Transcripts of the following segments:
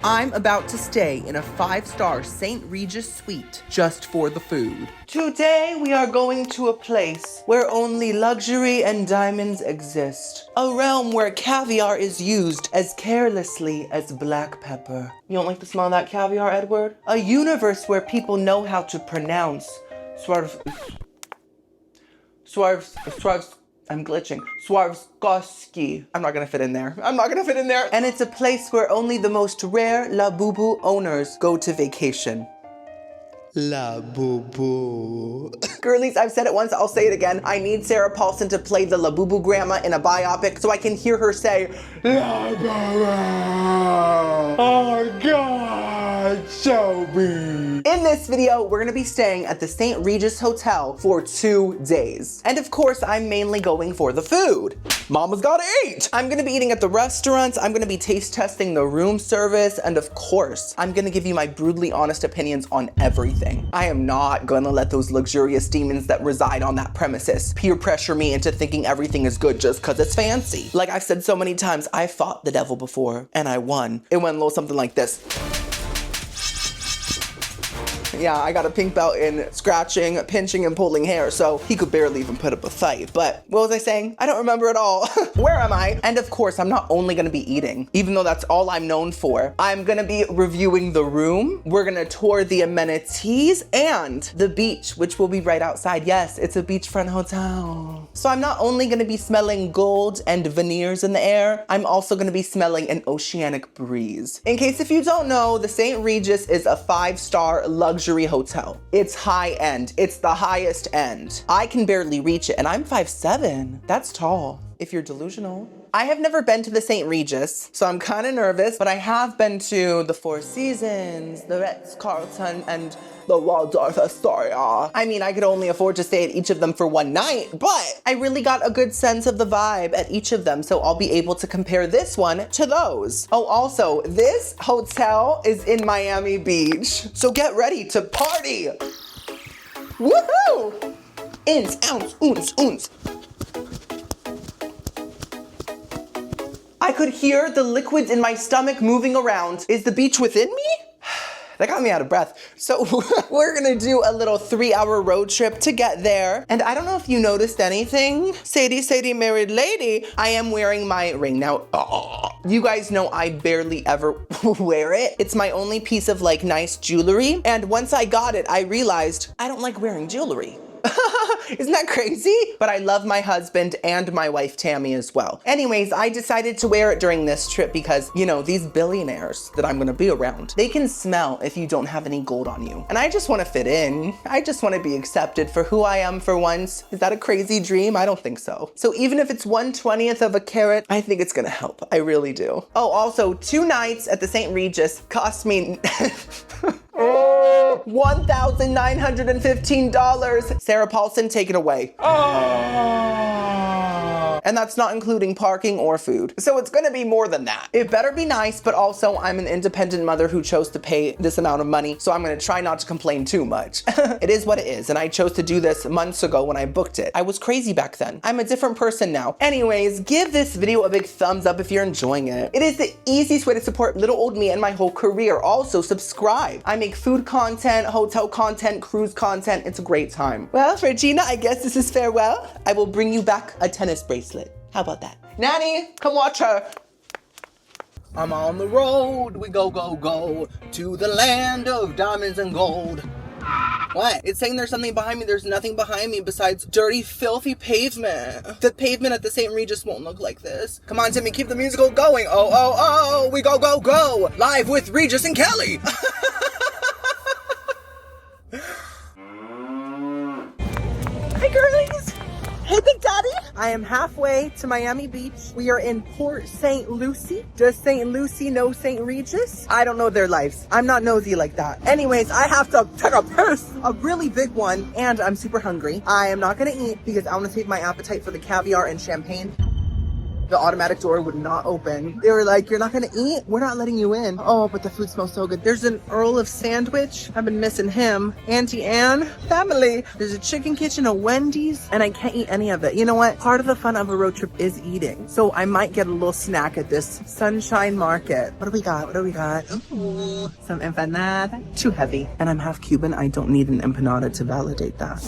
I'm about to stay in a 5-star St. Regis suite just for the food. Today we are going to a place where only luxury and diamonds exist. A realm where caviar is used as carelessly as black pepper. You don't like the smell of that caviar, Edward? A universe where people know how to pronounce I'm glitching. Swarovski. I'm not gonna fit in there. And it's a place where only the most rare La Boo owners go to vacation. La Boo. Girlies, I've said it once, I'll say it again. I need Sarah Paulson to play the La Boo grandma in a biopic so I can hear her say, La Boo. Oh God, Shelby. In this video, we're gonna be staying at the St. Regis Hotel for 2 days. And of course, I'm mainly going for the food. Mama's gotta eat. I'm gonna be eating at the restaurants, I'm gonna be taste testing the room service, and of course, I'm gonna give you my brutally honest opinions on everything. I am not gonna let those luxurious demons that reside on that premises peer pressure me into thinking everything is good just cause it's fancy. Like I've said so many times, I fought the devil before and I won. It went a little something like this. Yeah, I got a pink belt in scratching, pinching, and pulling hair, so he could barely even put up a fight. But what was I saying? I don't remember at all. Where am I? And of course, I'm not only gonna be eating, even though that's all I'm known for. I'm gonna be reviewing the room. We're gonna tour the amenities and the beach, which will be right outside. Yes, it's a beachfront hotel. So I'm not only gonna be smelling gold and veneers in the air, I'm also gonna be smelling an oceanic breeze. In case if you don't know, the St. Regis is a 5-star luxury hotel. It's high end. It's the highest end. I can barely reach it and I'm 5'7". That's tall if you're delusional. I have never been to the St. Regis, so I'm kind of nervous, but I have been to the Four Seasons, the Ritz-Carlton, and the Waldorf Astoria. I mean, I could only afford to stay at each of them for 1 night, but I really got a good sense of the vibe at each of them, so I'll be able to compare this one to those. Oh, also, this hotel is in Miami Beach, so get ready to party. Woohoo! Ins, ounce, oons, oons. I could hear the liquids in my stomach moving around. Is the beach within me? That got me out of breath. So we're gonna do a little 3-hour road trip to get there. And I don't know if you noticed anything. Sadie, married lady. I am wearing my ring now. Oh, you guys know I barely ever wear it. It's my only piece of like nice jewelry. And once I got it, I realized I don't like wearing jewelry. Isn't that crazy? But I love my husband and my wife Tammy as well. Anyways, I decided to wear it during this trip because, you know, these billionaires that I'm gonna be around, they can smell if you don't have any gold on you. And I just wanna fit in. I just wanna be accepted for who I am for once. Is that a crazy dream? I don't think so. So even if it's 1/20th of a carat, I think it's gonna help. I really do. Oh, also 2 nights at the St. Regis cost me $1,915. Sarah Paulson, take it away. And that's not including parking or food. So it's gonna be more than that. It better be nice, but also I'm an independent mother who chose to pay this amount of money, so I'm gonna try not to complain too much. It is what it is, and I chose to do this months ago when I booked it. I was crazy back then. I'm a different person now. Anyways, give this video a big thumbs up if you're enjoying it. It is the easiest way to support little old me and my whole career. Also, subscribe. I make food content, hotel content, cruise content. It's a great time. Well, Regina, I guess this is farewell. I will bring you back a tennis bracelet. How about that? Nanny, come watch her. I'm on the road. We go, go, go to the land of diamonds and gold. What? It's saying there's something behind me. There's nothing behind me besides dirty, filthy pavement. The pavement at the St. Regis won't look like this. Come on, Timmy, keep the musical going. Oh, oh, oh, we go, go, go. Live with Regis and Kelly. Hi, girlies. Hey, Big Daddy. I am halfway to Miami Beach. We are in Port St. Lucie. Does St. Lucie know St. Regis? I don't know their lives. I'm not nosy like that. Anyways, I have to take a piss, a really big one, and I'm super hungry. I am not gonna eat because I wanna save my appetite for the caviar and champagne. The automatic door would not open. They were like, you're not gonna eat? We're not letting you in. Oh, but the food smells so good. There's an Earl of Sandwich. I've been missing him. Auntie Anne, family. There's a chicken kitchen, a Wendy's, and I can't eat any of it. You know what? Part of the fun of a road trip is eating. So I might get a little snack at this Sunshine Market. What do we got? What do we got? Ooh, some empanada. Too heavy. And I'm half Cuban. I don't need an empanada to validate that.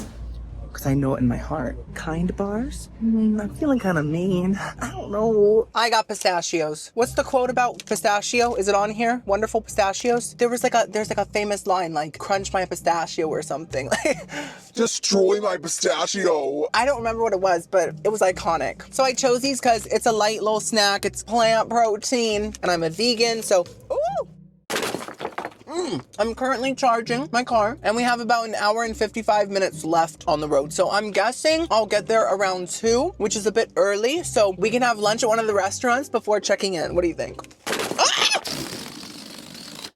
Because I know it in my heart. Kind bars? I'm feeling kind of mean. I don't know. I got pistachios. What's the quote about pistachio? Is it on here? Wonderful pistachios? There's like a famous line like, crunch my pistachio or something. Destroy my pistachio. I don't remember what it was, but it was iconic. So I chose these because it's a light little snack. It's plant protein and I'm a vegan. So, ooh. I'm currently charging my car and we have about an hour and 55 minutes left on the road. So I'm guessing I'll get there around 2, which is a bit early. So we can have lunch at one of the restaurants before checking in. What do you think?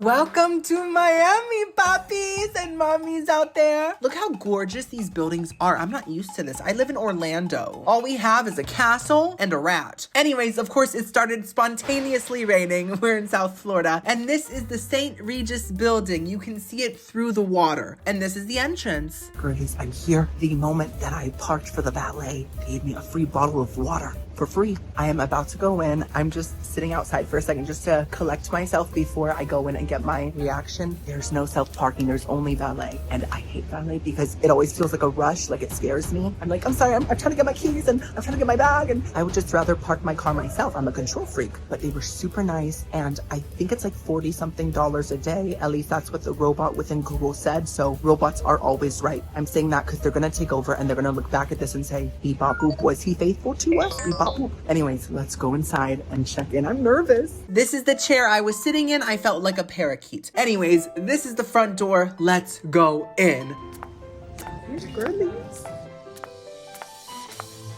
Welcome to Miami, poppies and mommies out there. Look how gorgeous these buildings are. I'm not used to this. I live in Orlando. All we have is a castle and a rat. Anyways, of course, it started spontaneously raining. We're in South Florida. And this is the St. Regis building. You can see it through the water. And this is the entrance. Girlies, I'm here. The moment that I parked for the valet, they gave me a free bottle of water. For free. I am about to go in. I'm just sitting outside for a second just to collect myself before I go in and get my reaction. There's no self-parking, there's only valet. And I hate valet because it always feels like a rush, like it scares me. I'm like, I'm sorry, I'm trying to get my keys and I'm trying to get my bag. And I would just rather park my car myself. I'm a control freak. But they were super nice. And I think it's like $40-something a day. At least that's what the robot within Google said. So robots are always right. I'm saying that because they're going to take over and they're going to look back at this and say, beep bop boop, was he faithful to us? Beep bop boop. Anyways, let's go inside and check in. I'm nervous. This is the chair I was sitting in. I felt like a parakeet. Anyways, this is the front door. Let's go in. Here's girlies.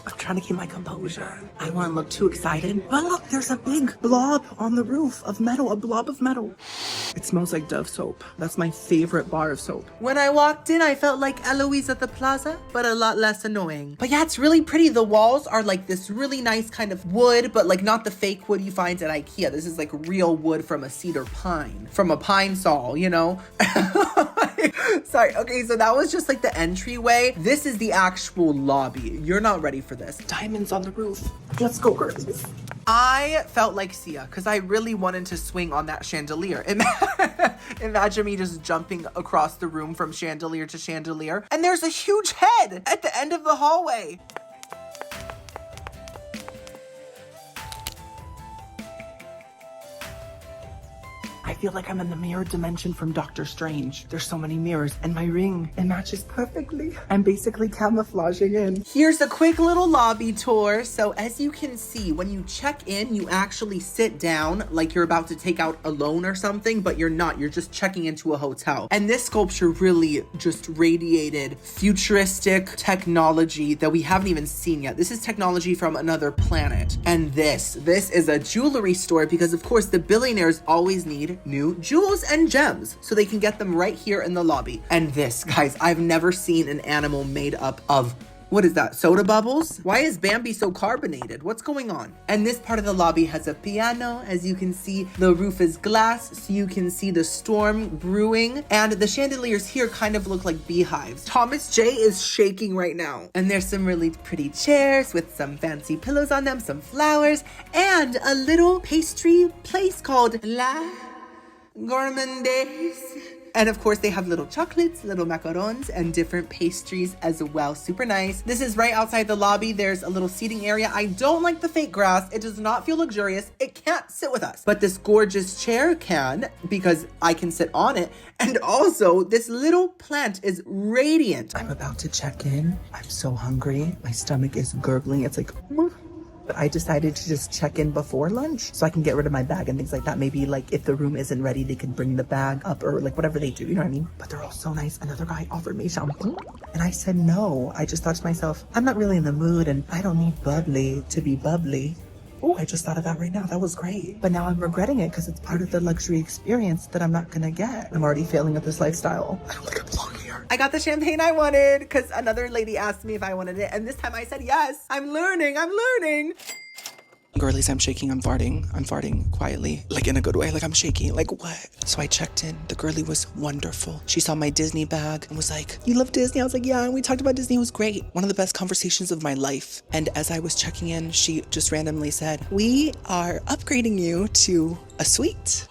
I'm trying to keep my composure. I don't want to look too excited. But look, there's a big blob on the roof of metal, a blob of metal. It smells like Dove soap. That's my favorite bar of soap. When I walked in, I felt like Eloise at the plaza, but a lot less annoying. But yeah, it's really pretty. The walls are like this really nice kind of wood, but like not the fake wood you find at IKEA. This is like real wood from a cedar pine, from a pine saw, you know? Sorry. Okay, so that was just like the entryway. This is the actual lobby. You're not ready for this. Diamonds on the roof. Let's go, girls. I felt like Sia because I really wanted to swing on that chandelier. Imagine me just jumping across the room from chandelier to chandelier. And there's a huge head at the end of the hallway. I feel like I'm in the mirror dimension from Doctor Strange. There's so many mirrors and my ring, it matches perfectly. I'm basically camouflaging in. Here's a quick little lobby tour. So as you can see, when you check in, you actually sit down like you're about to take out a loan or something, but you're not. You're just checking into a hotel. And this sculpture really just radiated futuristic technology that we haven't even seen yet. This is technology from another planet. And this is a jewelry store because of course the billionaires always need new jewels and gems so they can get them right here in the lobby. And this, guys, I've never seen an animal made up of, what is that, soda bubbles? Why is Bambi so carbonated? What's going on? And this part of the lobby has a piano. As you can see, the roof is glass, so you can see the storm brewing. And the chandeliers here kind of look like beehives. Thomas J is shaking right now. And there's some really pretty chairs with some fancy pillows on them, some flowers, and a little pastry place called La Gourmandaise. And of course they have little chocolates, little macarons, and different pastries as well. Super nice. This is right outside the lobby. There's a little seating area. I don't like the fake grass. It does not feel luxurious. It can't sit with us. But this gorgeous chair can, because I can sit on it. And also this little plant is radiant. I'm about to check in. I'm so hungry. My stomach is gurgling. It's like, but I decided to just check in before lunch so I can get rid of my bag and things like that. Maybe like if the room isn't ready, they can bring the bag up or like whatever they do, you know what I mean? But they're all so nice. Another guy offered me shampoo and I said no. I just thought to myself, I'm not really in the mood and I don't need bubbly to be bubbly. Oh, I just thought of that right now. That was great. But now I'm regretting it because it's part of the luxury experience that I'm not gonna get. I'm already failing at this lifestyle. I don't think I belong here. I got the champagne I wanted because another lady asked me if I wanted it. And this time I said yes. I'm learning. Girlies, I'm shaking, I'm farting quietly, like in a good way, like I'm shaking, like what? So I checked in, the girlie was wonderful. She saw my Disney bag and was like, you love Disney? I was like, yeah, and we talked about Disney, it was great. One of the best conversations of my life. And as I was checking in, she just randomly said, we are upgrading you to a suite.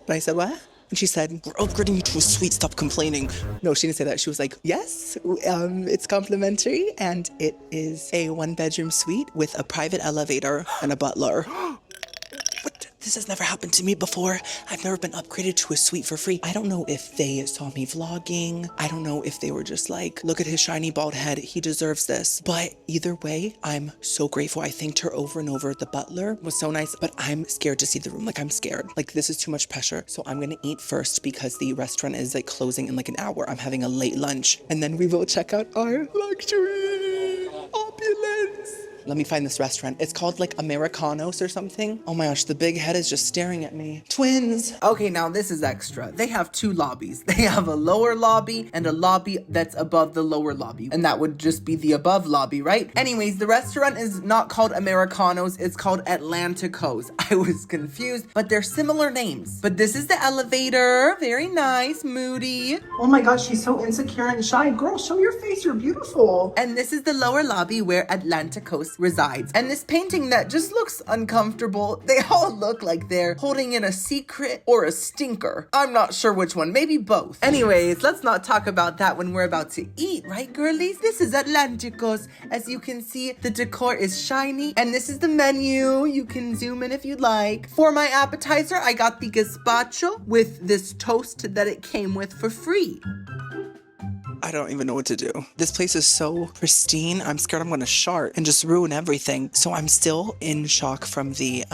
And I said, what? And she said, we're upgrading you to a suite, stop complaining. No, she didn't say that. She was like, yes, it's complimentary and it is a 1-bedroom suite with a private elevator and a butler. What? This has never happened to me before. I've never been upgraded to a suite for free. I don't know if they saw me vlogging. I don't know if they were just like, look at his shiny bald head. He deserves this. But either way, I'm so grateful. I thanked her over and over. The butler was so nice, but I'm scared to see the room. Like I'm scared. Like this is too much pressure. So I'm gonna eat first because the restaurant is like closing in like an hour. I'm having a late lunch and then we will check out our luxury opulence. Let me find this restaurant. It's called like Americanos or something. Oh my gosh, the big head is just staring at me. Twins. Okay, now this is extra. They have 2 lobbies. They have a lower lobby and a lobby that's above the lower lobby. And that would just be the above lobby, right? Anyways, the restaurant is not called Americanos. It's called Atlanticos. I was confused, but they're similar names. But this is the elevator. Very nice, moody. Oh my gosh, she's so insecure and shy. Girl, show your face. You're beautiful. And this is the lower lobby where Atlanticos resides. And this painting that just looks uncomfortable, they all look like they're holding in a secret or a stinker. I'm not sure which one, maybe both. Anyways, let's not talk about that when we're about to eat, right girlies? This is Atlanticos. As you can see, the decor is shiny and this is the menu. You can zoom in if you'd like. For my appetizer, I got the gazpacho with this toast that it came with for free. I don't even know what to do. This place is so pristine. I'm scared I'm gonna shart and just ruin everything. So I'm still in shock from the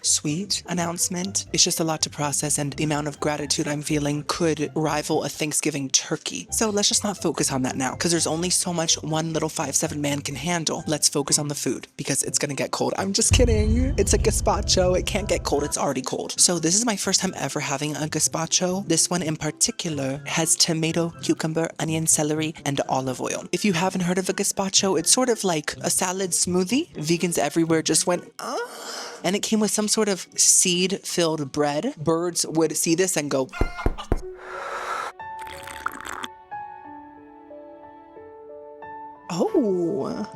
suite announcement. It's just a lot to process and the amount of gratitude I'm feeling could rival a Thanksgiving turkey. So let's just not focus on that now because there's only so much one little 5'7" man can handle. Let's focus on the food because it's gonna get cold. I'm just kidding. It's a gazpacho. It can't get cold. It's already cold. So this is my first time ever having a gazpacho. This one in particular has tomato, cucumber, onion, celery, and olive oil. If you haven't heard of a gazpacho, it's sort of like a salad smoothie. Vegans everywhere just went, and it came with some sort of seed-filled bread. Birds would see this and go, oh.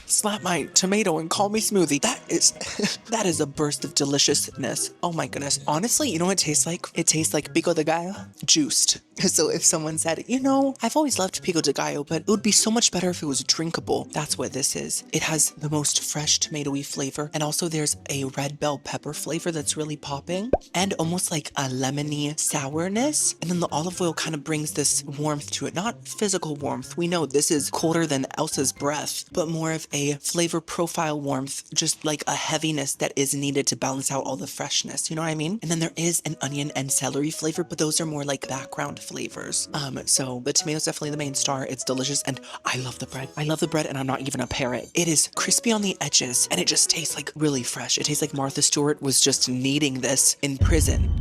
Slap my tomato and call me smoothie. That is a burst of deliciousness. Oh my goodness. Honestly, you know what it tastes like? It tastes like pico de gallo juiced. So if someone said, you know, I've always loved pico de gallo, but it would be so much better if it was drinkable. That's what this is. It has the most fresh tomatoey flavor. And also there's a red bell pepper flavor that's really popping and almost like a lemony sourness. And then the olive oil kind of brings this warmth to it. Not physical warmth. We know this is colder than Elsa's breath, but more of a flavor profile warmth, just like a heaviness that is needed to balance out all the freshness. You know what I mean? And then there is an onion and celery flavor, but those are more like background flavors. So the tomato's definitely the main star. It's delicious and I love the bread. I love the bread and I'm not even a parrot. It is crispy on the edges and it just tastes like really fresh. It tastes like Martha Stewart was just kneading this in prison.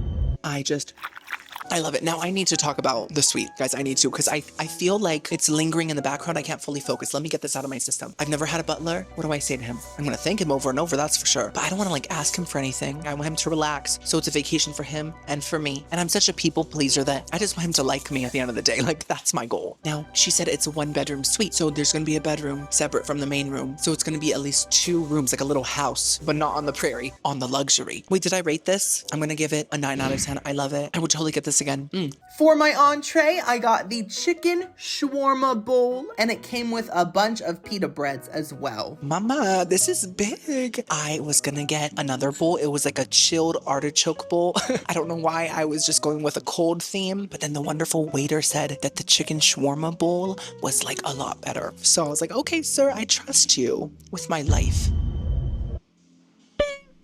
I love it. Now I need to talk about the suite, guys. I need to, because I feel like it's lingering in the background. I can't fully focus. Let me get this out of my system. I've never had a butler. What do I say to him? I'm going to thank him over and over, that's for sure. But I don't want to like ask him for anything. I want him to relax. So it's a vacation for him and for me. And I'm such a people pleaser that I just want him to like me at the end of the day. Like that's my goal. Now she said it's a 1-bedroom suite. So there's going to be a bedroom separate from the main room. So it's going to be at least 2 rooms, like a little house, but not on the prairie, on the luxury. Wait, did I rate this? I'm going to give it a 9 out of 10. I love it. I would totally get this again. For my entree, I got the chicken shawarma bowl, and it came with a bunch of pita breads as well. Mama, this is big. I was gonna get another bowl. It was like a chilled artichoke bowl. I don't know why I was just going with a cold theme, but then the wonderful waiter said that the chicken shawarma bowl was like a lot better. So I was like, okay, sir, I trust you with my life.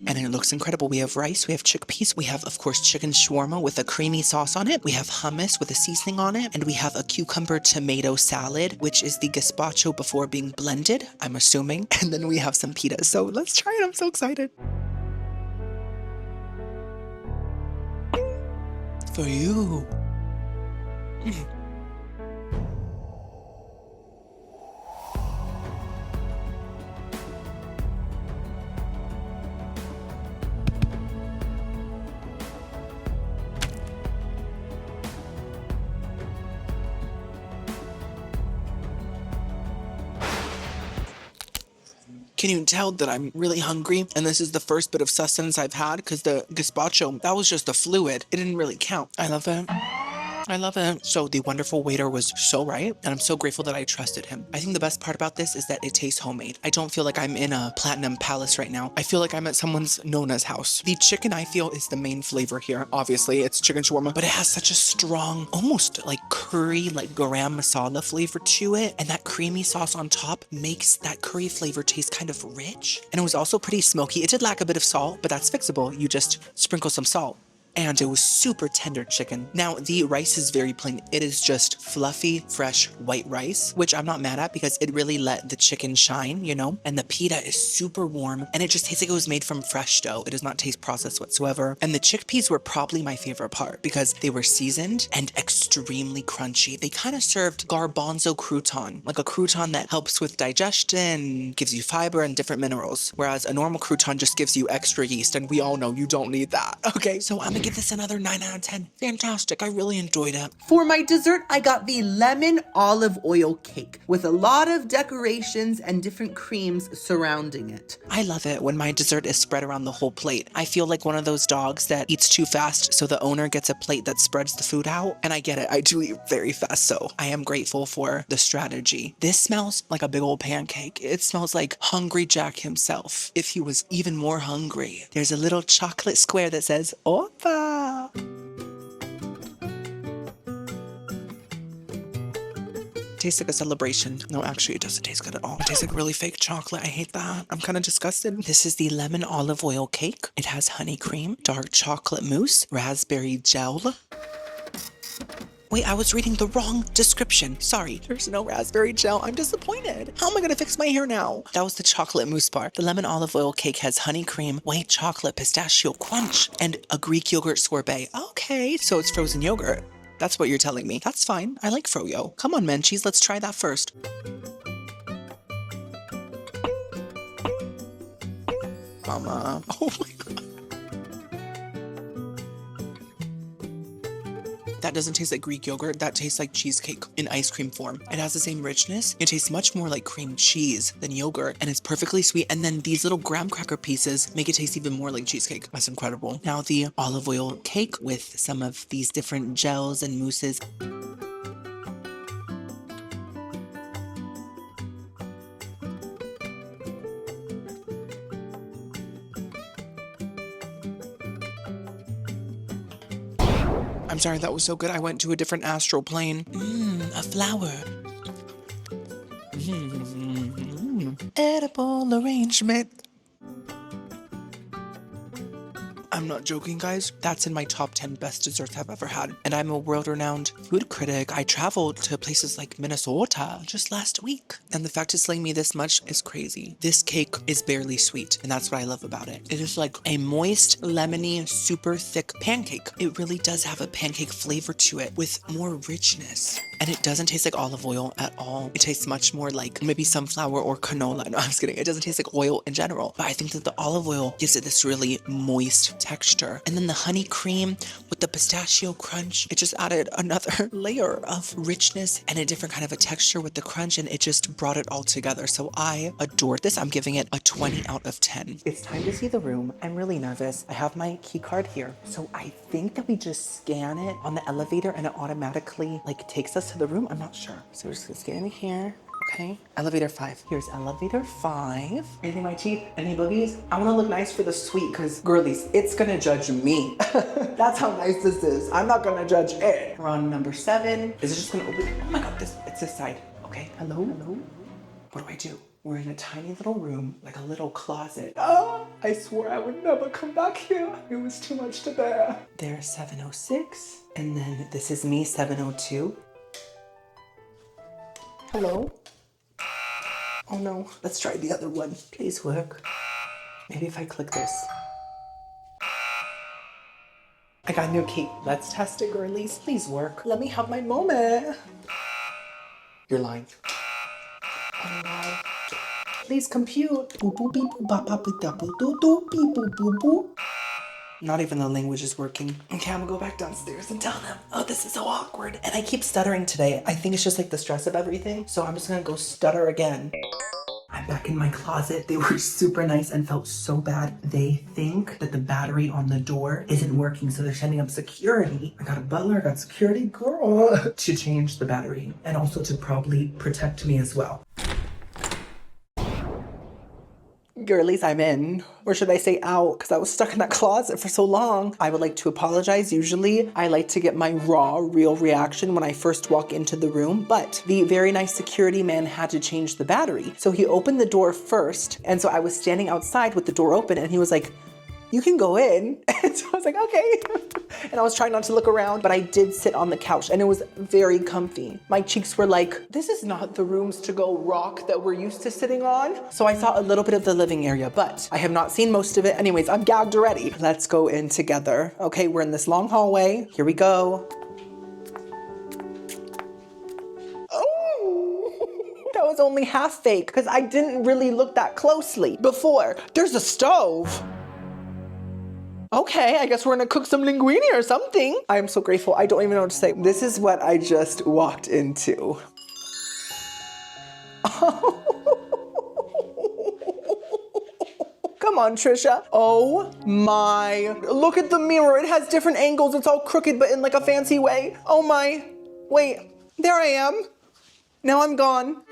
And it looks incredible. We have rice, we have chickpeas, we have, of course, chicken shawarma with a creamy sauce on it. We have hummus with a seasoning on it. And we have a cucumber tomato salad, which is the gazpacho before being blended, I'm assuming. And then we have some pita. So let's try it. I'm so excited. for you. Can you tell that I'm really hungry? And this is the first bit of sustenance I've had because the gazpacho, that was just a fluid. It didn't really count. I love it. I love it. So the wonderful waiter was so right, and I'm so grateful that I trusted him. I think the best part about this is that it tastes homemade. I don't feel like I'm in a platinum palace right now. I feel like I'm at someone's Nona's house. The chicken, I feel, is the main flavor here. Obviously, it's chicken shawarma, but it has such a strong, almost like curry, like garam masala flavor to it, and that creamy sauce on top makes that curry flavor taste kind of rich. And it was also pretty smoky. It did lack a bit of salt, but that's fixable. You just sprinkle some salt. And it was super tender chicken. Now, the rice is very plain. It is just fluffy, fresh white rice, which I'm not mad at because it really let the chicken shine, you know? And the pita is super warm, and it just tastes like it was made from fresh dough. It does not taste processed whatsoever. And the chickpeas were probably my favorite part because they were seasoned and extremely crunchy. They kind of served garbanzo crouton, like a crouton that helps with digestion, gives you fiber and different minerals, whereas a normal crouton just gives you extra yeast, and we all know you don't need that, okay? So I'm gonna give this another 9 out of 10. Fantastic. I really enjoyed it. For my dessert, I got the lemon olive oil cake with a lot of decorations and different creams surrounding it. I love it when my dessert is spread around the whole plate. I feel like one of those dogs that eats too fast, so the owner gets a plate that spreads the food out. And I get it. I do eat very fast, so I am grateful for the strategy. This smells like a big old pancake. It smells like Hungry Jack himself, if he was even more hungry. There's a little chocolate square that says, Opa! Tastes like a celebration. No, actually, it doesn't taste good at all. It tastes like really fake chocolate. I hate that. I'm kind of disgusted. This is the lemon olive oil cake. It has honey cream, dark chocolate mousse, raspberry gel. Wait, I was reading the wrong description. Sorry, there's no raspberry gel. I'm disappointed. How am I gonna fix my hair now? That was the chocolate mousse part. The lemon olive oil cake has honey cream, white chocolate, pistachio crunch, and a Greek yogurt sorbet. Okay, so it's frozen yogurt. That's what you're telling me. That's fine. I like froyo. Come on, Menchies, let's try that first. Mama. Oh my God. That doesn't taste like Greek yogurt. That tastes like cheesecake in ice cream form. It has the same richness. It tastes much more like cream cheese than yogurt, and it's perfectly sweet. And then these little graham cracker pieces make it taste even more like cheesecake. That's incredible. Now the olive oil cake with some of these different gels and mousses. I'm sorry, that was so good. I went to a different astral plane. A flower. Edible arrangement. I'm not joking, guys. That's in my top 10 best desserts I've ever had. And I'm a world-renowned food critic. I traveled to places like Minnesota just last week. And the fact it's slaying me this much is crazy. This cake is barely sweet, and that's what I love about it. It is like a moist, lemony, super thick pancake. It really does have a pancake flavor to it with more richness. And it doesn't taste like olive oil at all. It tastes much more like maybe sunflower or canola. No, I'm just kidding. It doesn't taste like oil in general. But I think that the olive oil gives it this really moist texture. And then the honey cream with the pistachio crunch, it just added another layer of richness and a different kind of a texture with the crunch, and it just brought it all together. So I adored this. I'm giving it a 20 out of 10. It's time to see the room. I'm really nervous. I have my key card here. So I think that we just scan it on the elevator and it automatically like takes us to the room. I'm not sure. So we're just gonna scan it here. Okay, elevator 5. Here's elevator 5. Anything my teeth? Any boogies? I wanna look nice for the suite because girlies, it's gonna judge me. That's how nice this is. I'm not gonna judge it. We're on number 7. Is it just gonna open? Oh my God, it's this side. Okay, hello? What do I do? We're in a tiny little room, like a little closet. Oh, I swore I would never come back here. It was too much to bear. There's 706, and then this is me, 702. Hello? Oh no, let's try the other one. Please work. Maybe if I click this. I got a new key. Let's test it, girlies. Please work. Let me have my moment. You're lying. Oh no. Please compute. Boop, boop, beep, boop, bop, bop, beep, bop, boop, boop, boop, beep, boop, boop, boop. Not even the language is working. Okay, I'm gonna go back downstairs and tell them, oh, this is so awkward. And I keep stuttering today. I think it's just like the stress of everything. So I'm just gonna go stutter again. I'm back in my closet. They were super nice and felt so bad. They think that the battery on the door isn't working, so they're sending up security. I got a butler, I got security girl to change the battery and also to probably protect me as well. Girlies, I'm in. Or should I say out, because I was stuck in that closet for so long. I would like to apologize. Usually, I like to get my raw, real reaction when I first walk into the room, but the very nice security man had to change the battery. So he opened the door first, and so I was standing outside with the door open, and he was like, you can go in. And so I was like, okay. And I was trying not to look around, but I did sit on the couch and it was very comfy. My cheeks were like, this is not the rooms to go rock that we're used to sitting on. So I saw a little bit of the living area, but I have not seen most of it. Anyways, I'm gagged already. Let's go in together. Okay, we're in this long hallway. Here we go. Oh, that was only half fake because I didn't really look that closely before. There's a stove. Okay, I guess we're gonna cook some linguine or something. I am so grateful. I don't even know what to say. This is what I just walked into. Come on, Trisha. Oh my, look at the mirror. It has different angles. It's all crooked, but in like a fancy way. Oh my, wait, there I am. Now I'm gone.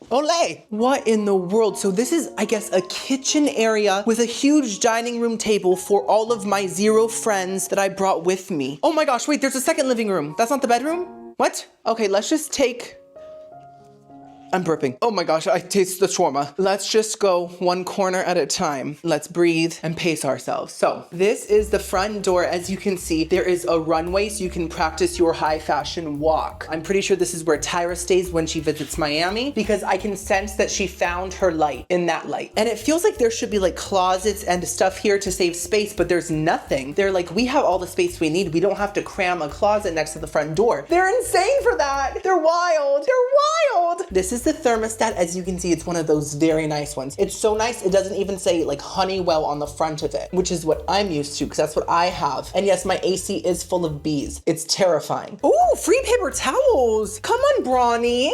Olé! What in the world? So this is, I guess, a kitchen area with a huge dining room table for all of my 0 friends that I brought with me. Oh my gosh, wait, there's a second living room. That's not the bedroom? What? Okay, let's just take... I'm burping. Oh my gosh, I taste the shawarma. Let's just go one corner at a time. Let's breathe and pace ourselves. So this is the front door. As you can see, there is a runway so you can practice your high fashion walk. I'm pretty sure this is where Tyra stays when she visits Miami because I can sense that she found her light in that light. And it feels like there should be like closets and stuff here to save space, but there's nothing. They're like, we have all the space we need. We don't have to cram a closet next to the front door. They're insane for that. They're wild. They're wild. This is the thermostat. As you can see, it's one of those very nice ones. It's so nice, it doesn't even say like Honeywell on the front of it, which is what I'm used to because that's what I have. And yes, my AC is full of bees. It's terrifying. Ooh, free paper towels. Come on, Brawny.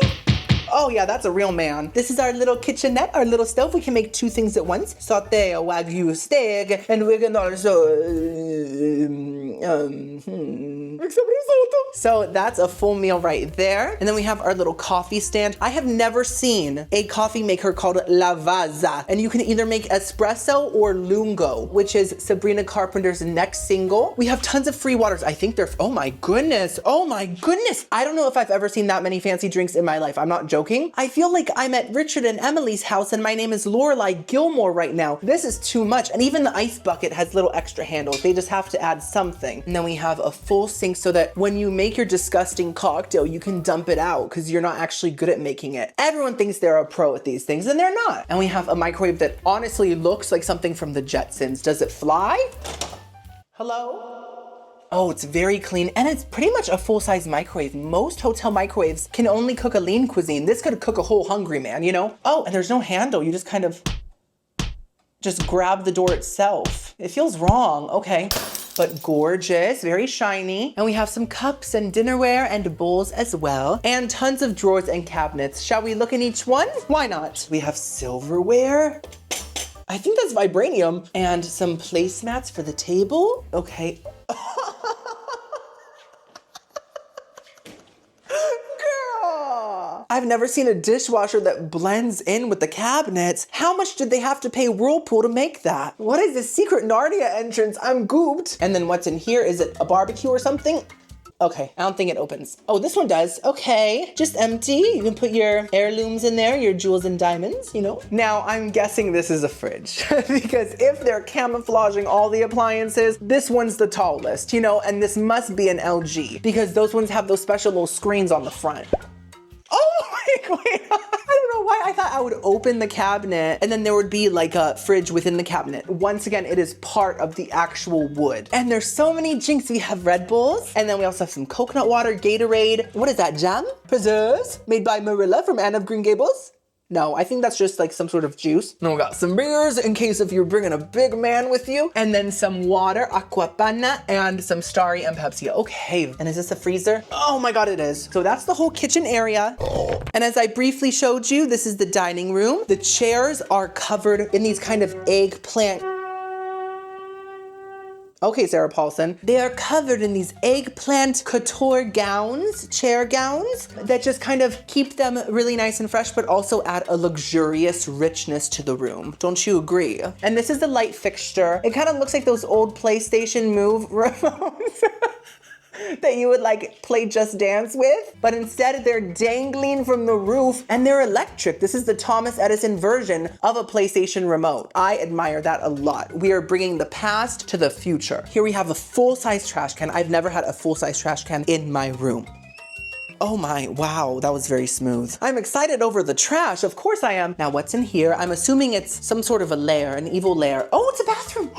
Oh yeah, that's a real man. This is our little kitchenette, our little stove. We can make 2 things at once. Saute a Wagyu steak, and we can also, So that's a full meal right there. And then we have our little coffee stand. I have never seen a coffee maker called Lavazza. And you can either make espresso or lungo, which is Sabrina Carpenter's next single. We have tons of free waters. I think they're, oh my goodness. Oh my goodness. I don't know if I've ever seen that many fancy drinks in my life. I'm not joking. I feel like I'm at Richard and Emily's house and my name is Lorelai Gilmore right now. This is too much. And even the ice bucket has little extra handles. They just have to add something. And then we have a full sink so that when you make your disgusting cocktail, you can dump it out because you're not actually good at making it. Everyone thinks they're a pro at these things and they're not. And we have a microwave that honestly looks like something from the Jetsons. Does it fly? Hello? Oh, it's very clean and it's pretty much a full-size microwave. Most hotel microwaves can only cook a lean cuisine. This could cook a whole hungry man, you know? Oh, and there's no handle. You just kind of just grab the door itself. It feels wrong, okay. But gorgeous, very shiny. And we have some cups and dinnerware and bowls as well. And tons of drawers and cabinets. Shall we look in each one? Why not? We have silverware. I think that's vibranium. And some placemats for the table. Okay. Girl! I've never seen a dishwasher that blends in with the cabinets. How much did they have to pay Whirlpool to make that? What is this secret Narnia entrance? I'm gooped. And then what's in here? Is it a barbecue or something? Okay, I don't think it opens. Oh, this one does. Okay, just empty. You can put your heirlooms in there, your jewels and diamonds, you know? Now, I'm guessing this is a fridge because if they're camouflaging all the appliances, this one's the tallest, you know? And this must be an LG because those ones have those special little screens on the front. Oh, wait, I don't know know why I thought I would open the cabinet and then there would be like a fridge within the cabinet. Once again, it is part of the actual wood. And there's so many drinks. We have Red Bulls, and then we also have some coconut water, Gatorade. What is that, jam? Preserves, made by Marilla from Anne of Green Gables? No, I think that's just like some sort of juice. And we got some beers in case if you're bringing a big man with you. And then some water, aquapanna, and some Starry and Pepsi. Okay, and is this a freezer? Oh my God, it is. So that's the whole kitchen area. And as I briefly showed you, this is the dining room. The chairs are covered in these kind of eggplant. Okay, Sarah Paulson. They are covered in these eggplant couture gowns, chair gowns, that just kind of keep them really nice and fresh, but also add a luxurious richness to the room. Don't you agree? And this is the light fixture. It kind of looks like those old PlayStation Move remotes. That you would like play Just Dance with, but instead they're dangling from the roof and they're electric. This is the Thomas Edison version of a PlayStation remote. I admire that a lot. We are bringing the past to the future. Here we have a full-size trash can. I've never had a full-size trash can in my room. Oh my, wow, that was very smooth. I'm excited over the trash, of course I am. Now what's in here? I'm assuming it's some sort of a lair, an evil lair. Oh, it's a bathroom.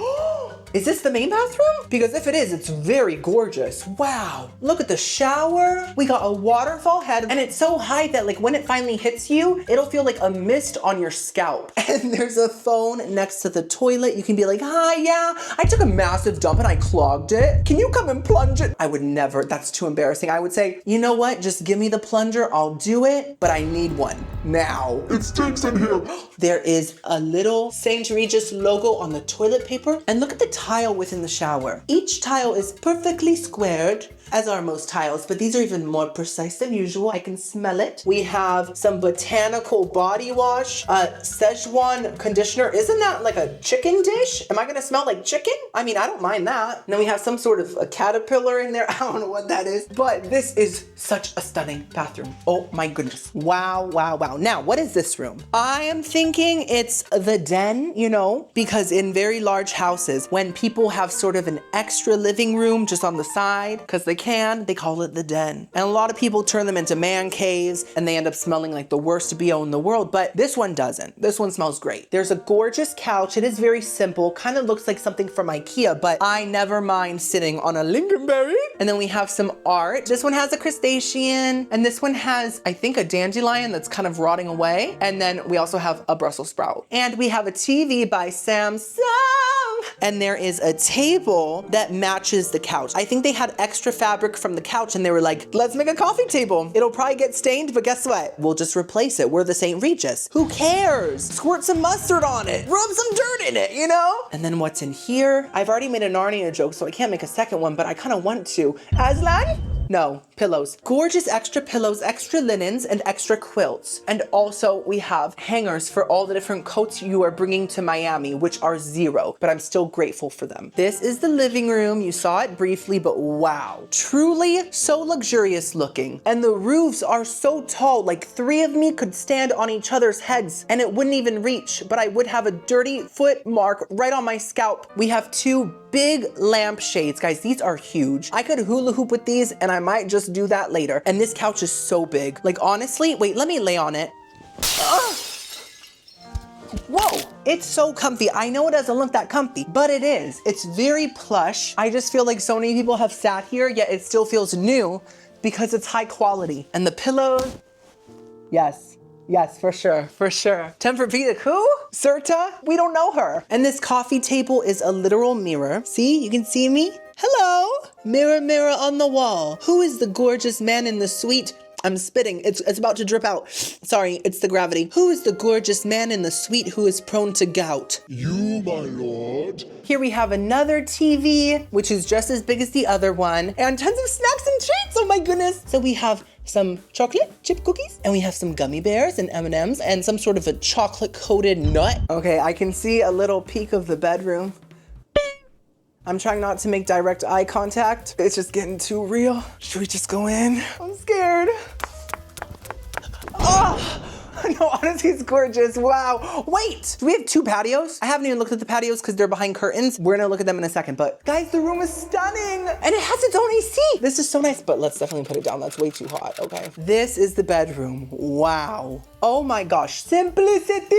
Is this the main bathroom? Because if it is, it's very gorgeous. Wow, look at the shower. We got a waterfall head and it's so high that like when it finally hits you, it'll feel like a mist on your scalp. And there's a phone next to the toilet. You can be like, hi, yeah, I took a massive dump and I clogged it. Can you come and plunge it? I would never, that's too embarrassing. I would say, you know what? Just give me the plunger, I'll do it, but I need one now. It stinks in here. There is a little St. Regis logo on the toilet paper. And look at the tile within the shower. Each tile is perfectly squared, as are most tiles, but these are even more precise than usual. I can smell it. We have some botanical body wash, Szechuan conditioner. Isn't that like a chicken dish? Am I gonna smell like chicken? I mean, I don't mind that. And then we have some sort of a caterpillar in there. I don't know what that is, but this is such a stunning bathroom. Oh my goodness. Wow, wow, wow. Now, what is this room? I am thinking it's the den, you know, because in very large houses, when people have sort of an extra living room just on the side, because they call it the den. And a lot of people turn them into man caves and they end up smelling like the worst BO in the world, but this one doesn't. This one smells great. There's a gorgeous couch. It is very simple, kind of looks like something from IKEA, but I never mind sitting on a lingonberry. And then we have some art. This one has a crustacean and this one has, I think, a dandelion that's kind of rotting away. And then we also have a Brussels sprout. And we have a TV by Samsung. And there is a table that matches the couch. I think they had extra fabric from the couch and they were like, let's make a coffee table. It'll probably get stained, but guess what? We'll just replace it. We're the St. Regis. Who cares? Squirt some mustard on it. Rub some dirt in it, you know? And then what's in here? I've already made a Narnia joke, so I can't make a second one, but I kind of want to. Aslan? No, pillows. Gorgeous extra pillows, extra linens, and extra quilts. And also we have hangers for all the different coats you are bringing to Miami, which are zero, but I'm still grateful for them. This is the living room. You saw it briefly, but wow. Truly so luxurious looking. And the roofs are so tall, like 3 of me could stand on each other's heads and it wouldn't even reach, but I would have a dirty foot mark right on my scalp. We have 2 big lampshades. Guys, these are huge. I could hula hoop with these and I might just do that later. And this couch is so big. Like honestly, wait, let me lay on it. Ugh. Whoa, it's so comfy. I know it doesn't look that comfy, but it is. It's very plush. I just feel like so many people have sat here, yet it still feels new because it's high quality. And the pillows, yes. Yes, for sure, for sure. Tempur-Pedic, who? Serta? We don't know her. And this coffee table is a literal mirror. See, you can see me. Hello. Mirror, mirror on the wall. Who is the gorgeous man in the suite? I'm spitting. It's about to drip out. Sorry, it's the gravity. Who is the gorgeous man in the suite who is prone to gout? You, my lord. Here we have another TV, which is just as big as the other one, and tons of snacks and treats. Oh my goodness. So we have some chocolate chip cookies, and we have some gummy bears and M&Ms, and some sort of a chocolate-coated nut. Okay, I can see a little peek of the bedroom. I'm trying not to make direct eye contact. It's just getting too real. Should we just go in? I'm scared. Oh! No, honestly, it's gorgeous. Wow. Wait, do we have 2 patios? I haven't even looked at the patios because they're behind curtains. We're gonna look at them in a second. But guys, the room is stunning. And it has its own AC. This is so nice, but let's definitely put it down. That's way too hot, okay? This is the bedroom. Wow. Oh my gosh, simplicity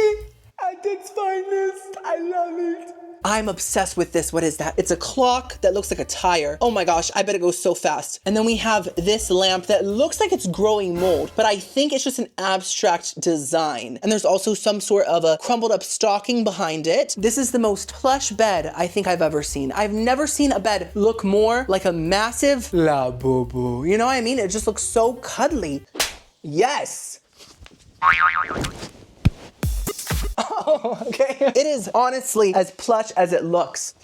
at its finest. I love it. I'm obsessed with this. What is that? It's a clock that looks like a tire. Oh my gosh, I bet it goes so fast. And then we have this lamp that looks like it's growing mold, but I think it's just an abstract design. And there's also some sort of a crumbled up stocking behind it. This is the most plush bed I think I've ever seen. I've never seen a bed look more like a massive La Bobo. You know what I mean? It just looks so cuddly. Yes. Oh, okay. It is honestly as plush as it looks.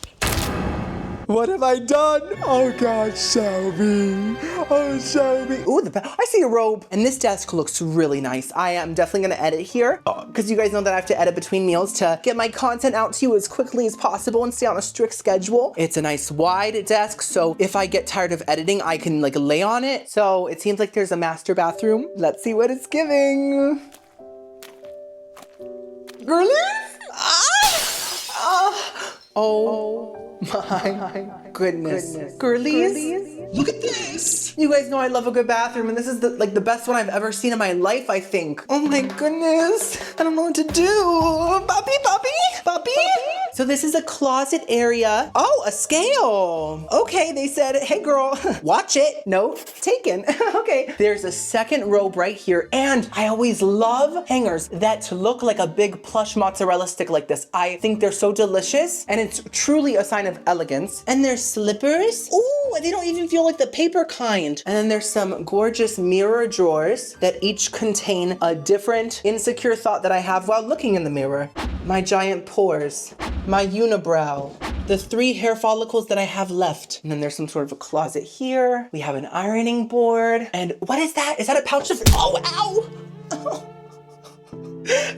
What have I done? Oh God, Shelby. Oh, Shelby. Ooh, I see a robe. And this desk looks really nice. I am definitely gonna edit here because you guys know that I have to edit between meals to get my content out to you as quickly as possible and stay on a strict schedule. It's a nice wide desk, so if I get tired of editing, I can like lay on it. So it seems like there's a master bathroom. Let's see what it's giving. Girlies? Oh my goodness. Girlies? Look at this. You guys know I love a good bathroom, and this is the best one I've ever seen in my life, I think. Oh my goodness. I don't know what to do. Puppy. So this is a closet area. Oh, a scale. Okay, they said, hey girl, watch it. No, taken. Okay. There's a second robe right here, and I always love hangers that look like a big plush mozzarella stick like this. I think they're so delicious, and it's truly a sign of elegance. And there's slippers. Ooh, they don't even feel like the paper kind. And then there's some gorgeous mirror drawers that each contain a different insecure thought that I have while looking in the mirror. My giant pores, my unibrow, the 3 hair follicles that I have left. And then there's some sort of a closet here. We have an ironing board. And what is that? Is that a pouch of, ow!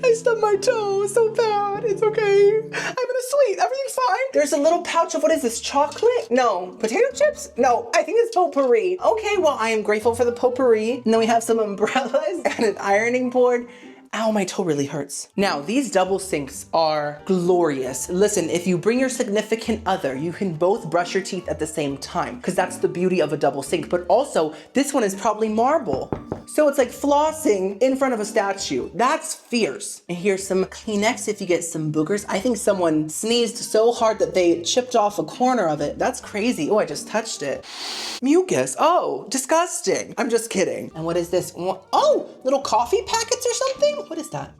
I stubbed my toe so bad. It's okay. I'm in a suite. Everything's fine. There's a little pouch of, what is this, chocolate? No. Potato chips? No, I think it's potpourri. Okay, well, I am grateful for the potpourri. And then we have some umbrellas and an ironing board. Ow, my toe really hurts. Now, these double sinks are glorious. Listen, if you bring your significant other, you can both brush your teeth at the same time, because that's the beauty of a double sink. But also, this one is probably marble. So it's like flossing in front of a statue. That's fierce. And here's some Kleenex if you get some boogers. I think someone sneezed so hard that they chipped off a corner of it. That's crazy. Oh, I just touched it. Mucus. Oh, disgusting. I'm just kidding. And what is this? Oh, little coffee packets or something? What is that?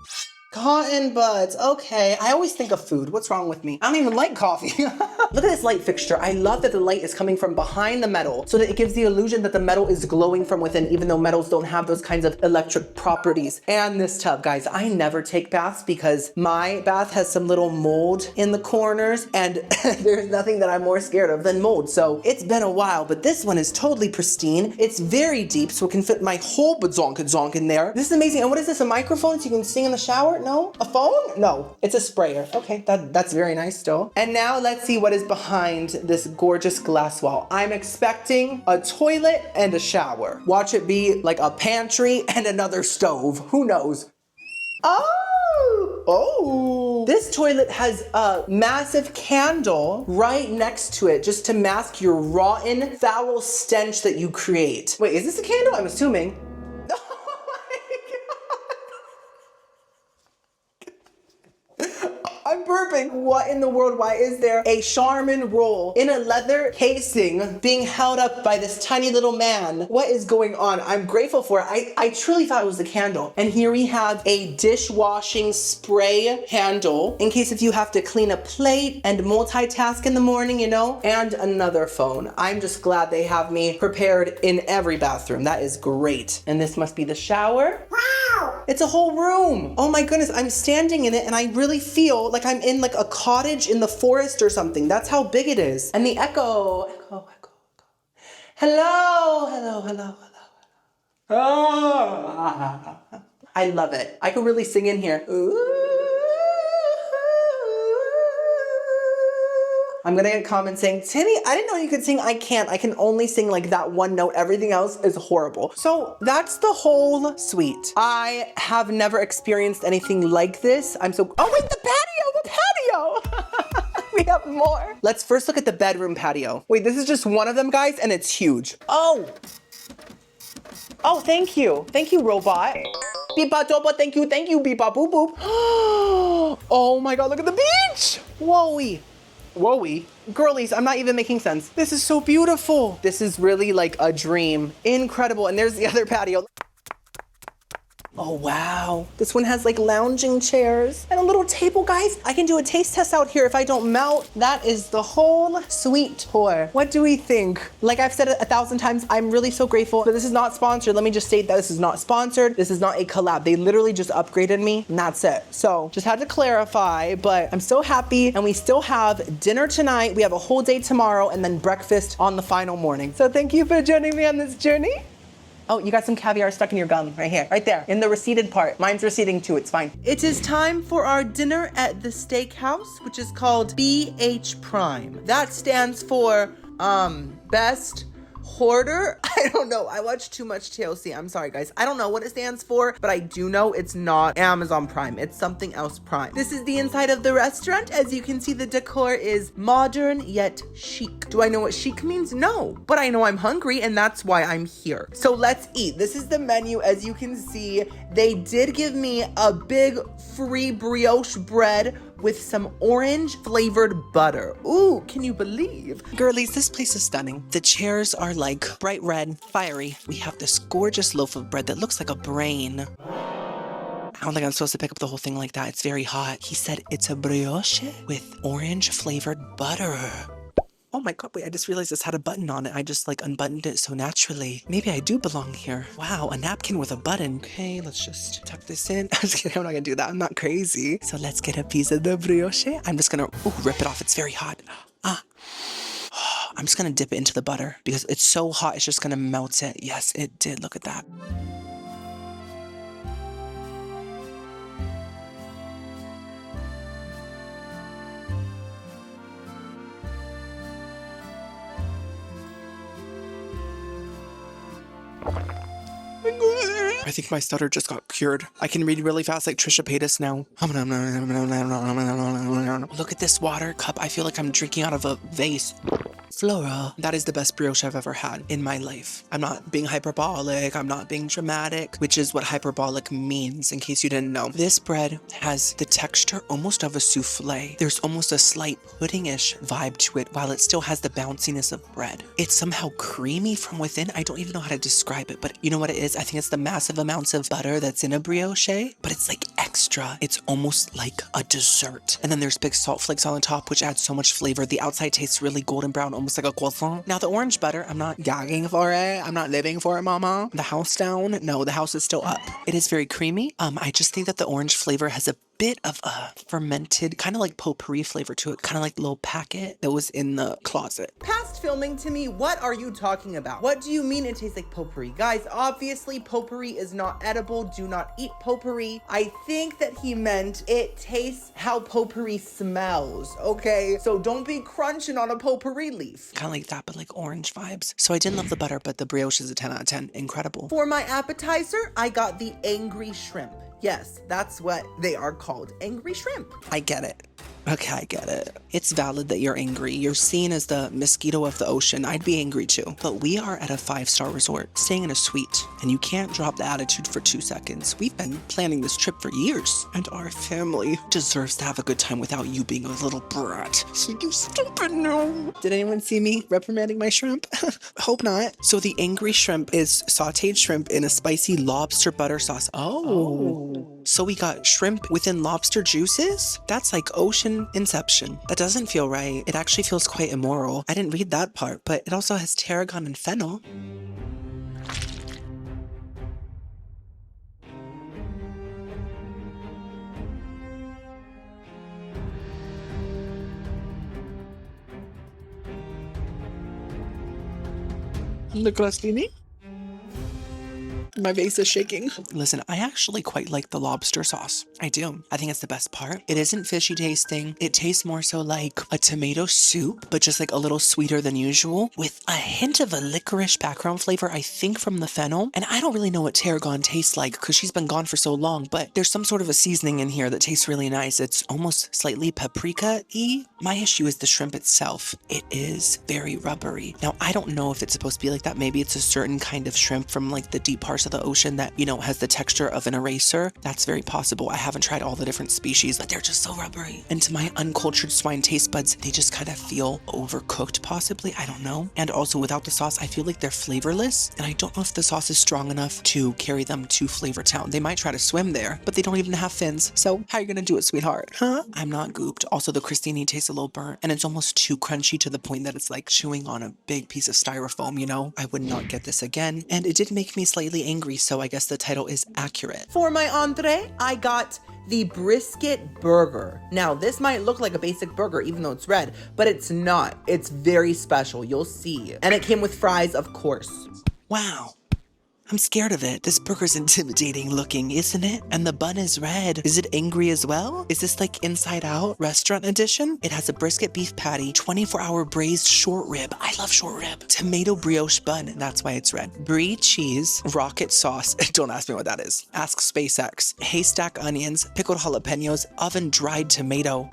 Cotton buds. Okay, I always think of food. What's wrong with me? I don't even like coffee. Look at this light fixture. I love that the light is coming from behind the metal so that it gives the illusion that the metal is glowing from within, even though metals don't have those kinds of electric properties. And this tub, guys, I never take baths because my bath has some little mold in the corners, and there's nothing that I'm more scared of than mold. So it's been a while, but this one is totally pristine. It's very deep, so it can fit my whole bazonka-zonk in there. This is amazing. And what is this, a microphone so you can sing in the shower? No? A phone? No, it's a sprayer. Okay, that's very nice still. And now let's see what is behind this gorgeous glass wall. I'm expecting a toilet and a shower. Watch it be like a pantry and another stove. Who knows? Oh, this toilet has a massive candle right next to it just to mask your rotten, foul stench that you create. Wait, is this a candle? I'm assuming. I'm burping. What in the world? Why is there a Charmin roll in a leather casing being held up by this tiny little man? What is going on? I'm grateful for it. I truly thought it was a candle. And here we have a dishwashing spray handle in case if you have to clean a plate and multitask in the morning, you know, and another phone. I'm just glad they have me prepared in every bathroom. That is great. And this must be the shower. Wow! It's a whole room. Oh my goodness, I'm standing in it and I really feel like I'm in like a cottage in the forest or something. That's how big it is. And the echo. Hello. Ah. I love it. I could really sing in here. Ooh. I'm gonna get comments saying, Timmy, I didn't know you could sing. I can't. I can only sing like that one note. Everything else is horrible. So that's the whole suite. I have never experienced anything like this. Oh wait, the patio. We have more. Let's first look at the bedroom patio. Wait, this is just one of them, guys, and it's huge. Oh, thank you. Thank you, robot. Beepa dopa, thank you, beepa boop boop. Oh my God, look at the beach. Whoa-wee. Girlies, I'm not even making sense. This is so beautiful. This is really like a dream. Incredible. And there's the other patio. Oh, wow. This one has like lounging chairs and a little table, guys. I can do a taste test out here if I don't melt. That is the whole suite tour. What do we think? Like I've said it 1,000 times, I'm really so grateful, but this is not sponsored. Let me just state that this is not sponsored. This is not a collab. They literally just upgraded me and that's it. So just had to clarify, but I'm so happy. And we still have dinner tonight. We have a whole day tomorrow and then breakfast on the final morning. So thank you for joining me on this journey. Oh, you got some caviar stuck in your gum right here, right there, in the receded part. Mine's receding too, it's fine. It is time for our dinner at the steakhouse, which is called BH Prime. That stands for, Best Hoarder? I don't know. I watch too much TLC. I'm sorry, guys. I don't know what it stands for, but I do know it's not Amazon Prime. It's something else Prime. This is the inside of the restaurant. As you can see, the decor is modern yet chic. Do I know what chic means? No, but I know I'm hungry and that's why I'm here. So let's eat. This is the menu. As you can see, they did give me a big free brioche bread with some orange flavored butter. Ooh, can you believe? Girlies, this place is stunning. The chairs are like bright red, fiery. We have this gorgeous loaf of bread that looks like a brain. I don't think I'm supposed to pick up the whole thing like that. It's very hot. He said it's a brioche with orange flavored butter. Oh my God, wait, I just realized this had a button on it. I just like unbuttoned it so naturally. Maybe I do belong here. Wow, a napkin with a button. Okay, let's just tuck this in. I'm just kidding, I'm not gonna do that. I'm not crazy. So let's get a piece of the brioche. I'm just gonna, rip it off. It's very hot. I'm just gonna dip it into the butter because it's so hot, it's just gonna melt it. Yes, it did, look at that. I think my stutter just got cured. I can read really fast like Trisha Paytas now. Look at this water cup. I feel like I'm drinking out of a vase. Flora. That is the best brioche I've ever had in my life. I'm not being hyperbolic. I'm not being dramatic, which is what hyperbolic means, in case you didn't know. This bread has the texture almost of a souffle. There's almost a slight pudding-ish vibe to it, while it still has the bounciness of bread. It's somehow creamy from within. I don't even know how to describe it, but you know what it is? I think it's the massive amounts of butter that's in a brioche, but it's like extra. It's almost like a dessert. And then there's big salt flakes on the top, which adds so much flavor. The outside tastes really golden brown, almost like a croissant. Now the orange butter, I'm not gagging for it. I'm not living for it, mama. The house down? No, the house is still up. It is very creamy. I just think that the orange flavor has a bit of a fermented, kind of like potpourri flavor to it, kind of like the little packet that was in the closet. Past filming, Timmy, what are you talking about? What do you mean it tastes like potpourri? Guys, obviously potpourri is not edible. Do not eat potpourri. I think that he meant it tastes how potpourri smells, okay? So don't be crunching on a potpourri leaf. Kind of like that, but like orange vibes. So I didn't love the butter, but the brioche is a 10 out of 10. Incredible. For my appetizer, I got the angry shrimp. Yes, that's what they are called, angry shrimp. I get it. Okay, I get it. It's valid that you're angry. You're seen as the mosquito of the ocean. I'd be angry too. But we are at a 5-star resort, staying in a suite, and you can't drop the attitude for 2 seconds. We've been planning this trip for years, and our family deserves to have a good time without you being a little brat. So you stupid no. Did anyone see me reprimanding my shrimp? Hope not. So the angry shrimp is sauteed shrimp in a spicy lobster butter sauce. Oh. So we got shrimp within lobster juices? That's like ocean inception. That doesn't feel right. It actually feels quite immoral. I didn't read that part, but it also has tarragon and fennel. The crostini? My face is shaking. Listen, I actually quite like the lobster sauce. I do. I think it's the best part. It isn't fishy tasting. It tastes more so like a tomato soup, but just like a little sweeter than usual with a hint of a licorice background flavor, I think from the fennel. And I don't really know what tarragon tastes like because she's been gone for so long, but there's some sort of a seasoning in here that tastes really nice. It's almost slightly paprika-y. My issue is the shrimp itself. It is very rubbery. Now, I don't know if it's supposed to be like that. Maybe it's a certain kind of shrimp from like the deep parts of the ocean that, you know, has the texture of an eraser. That's very possible. I haven't tried all the different species, but they're just so rubbery. And to my uncultured swine taste buds, they just kind of feel overcooked possibly. I don't know. And also without the sauce, I feel like they're flavorless. And I don't know if the sauce is strong enough to carry them to Flavor Town. They might try to swim there, but they don't even have fins. So how are you gonna do it, sweetheart? Huh? I'm not gooped. Also, the crostini tastes a little burnt and it's almost too crunchy to the point that it's like chewing on a big piece of styrofoam, you know? I would not get this again. And it did make me slightly angry, so I guess the title is accurate. For my entree, I got the brisket burger. Now, this might look like a basic burger, even though it's red, but it's not. It's very special. You'll see. And it came with fries, of course. Wow. I'm scared of it. This burger's intimidating looking, isn't it? And the bun is red. Is it angry as well? Is this like Inside Out restaurant edition? It has a brisket beef patty, 24-hour braised short rib. I love short rib. Tomato brioche bun. That's why it's red. Brie cheese, rocket sauce. Don't ask me what that is. Ask SpaceX. Haystack onions, pickled jalapenos, oven-dried tomato,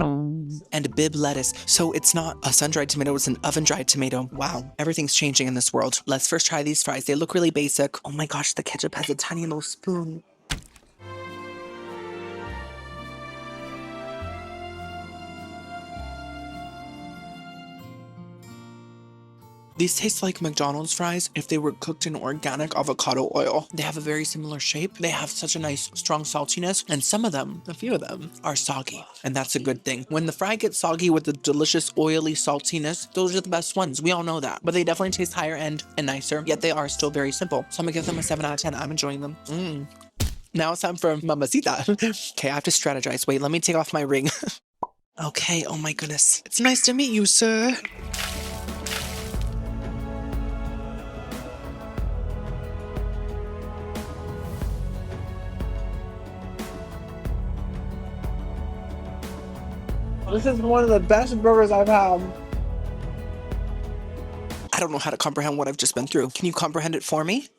and bib lettuce. So it's not a sun-dried tomato, it's an oven-dried tomato. Wow. Everything's changing in this world. Let's first try these fries. They look really basic. Oh my gosh, the ketchup has a tiny little spoon. These taste like McDonald's fries if they were cooked in organic avocado oil. They have a very similar shape. They have such a nice, strong saltiness. And some of them, a few of them, are soggy. And that's a good thing. When the fry gets soggy with the delicious, oily saltiness, those are the best ones. We all know that. But they definitely taste higher end and nicer. Yet they are still very simple. So I'm gonna give them a 7 out of 10. I'm enjoying them. Now it's time for Mamacita. Okay, I have to strategize. Wait, let me take off my ring. Okay, oh my goodness. It's nice to meet you, sir. This is one of the best burgers I've had. I don't know how to comprehend what I've just been through. Can you comprehend it for me?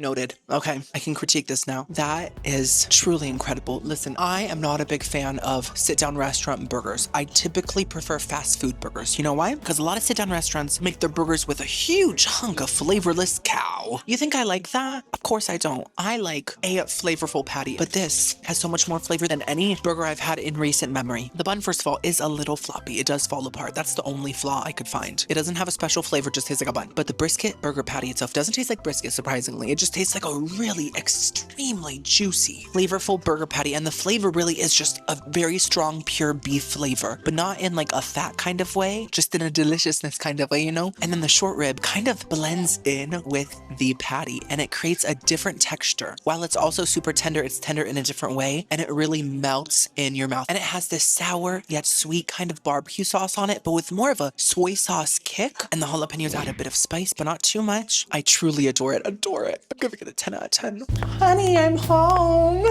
Noted. Okay, I can critique this now. That is truly incredible. Listen, I am not a big fan of sit-down restaurant burgers. I typically prefer fast food burgers. You know why? Because a lot of sit-down restaurants make their burgers with a huge hunk of flavorless cow. You think I like that? Of course I don't. I like a flavorful patty, but this has so much more flavor than any burger I've had in recent memory. The bun, first of all, is a little floppy. It does fall apart. That's the only flaw I could find. It doesn't have a special flavor, just tastes like a bun. But the brisket burger patty itself doesn't taste like brisket, surprisingly. It just tastes like a really extremely juicy, flavorful burger patty, and the flavor really is just a very strong, pure beef flavor, but not in like a fat kind of way, just in a deliciousness kind of way, you know? And then the short rib kind of blends in with the patty, and it creates a different texture. While it's also super tender, it's tender in a different way, and it really melts in your mouth. And it has this sour yet sweet kind of barbecue sauce on it, but with more of a soy sauce kick, and the jalapenos add a bit of spice, but not too much. I truly adore it. Adore it. I'm gonna get a 10 out of 10. Honey, I'm home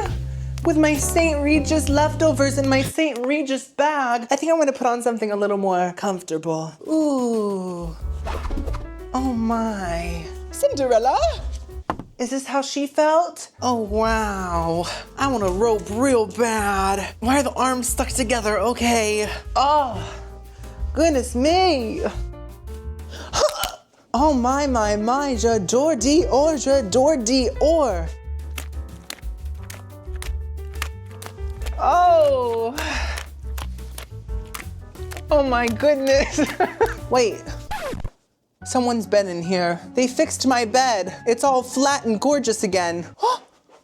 with my St. Regis leftovers in my St. Regis bag. I think I'm gonna put on something a little more comfortable. Ooh. Oh my. Cinderella? Is this how she felt? Oh wow. I want a rope real bad. Why are the arms stuck together? Okay. Oh, goodness me. Oh my, j'adore Dior, j'adore Dior. Oh. Oh my goodness. Wait, someone's been in here. They fixed my bed. It's all flat and gorgeous again.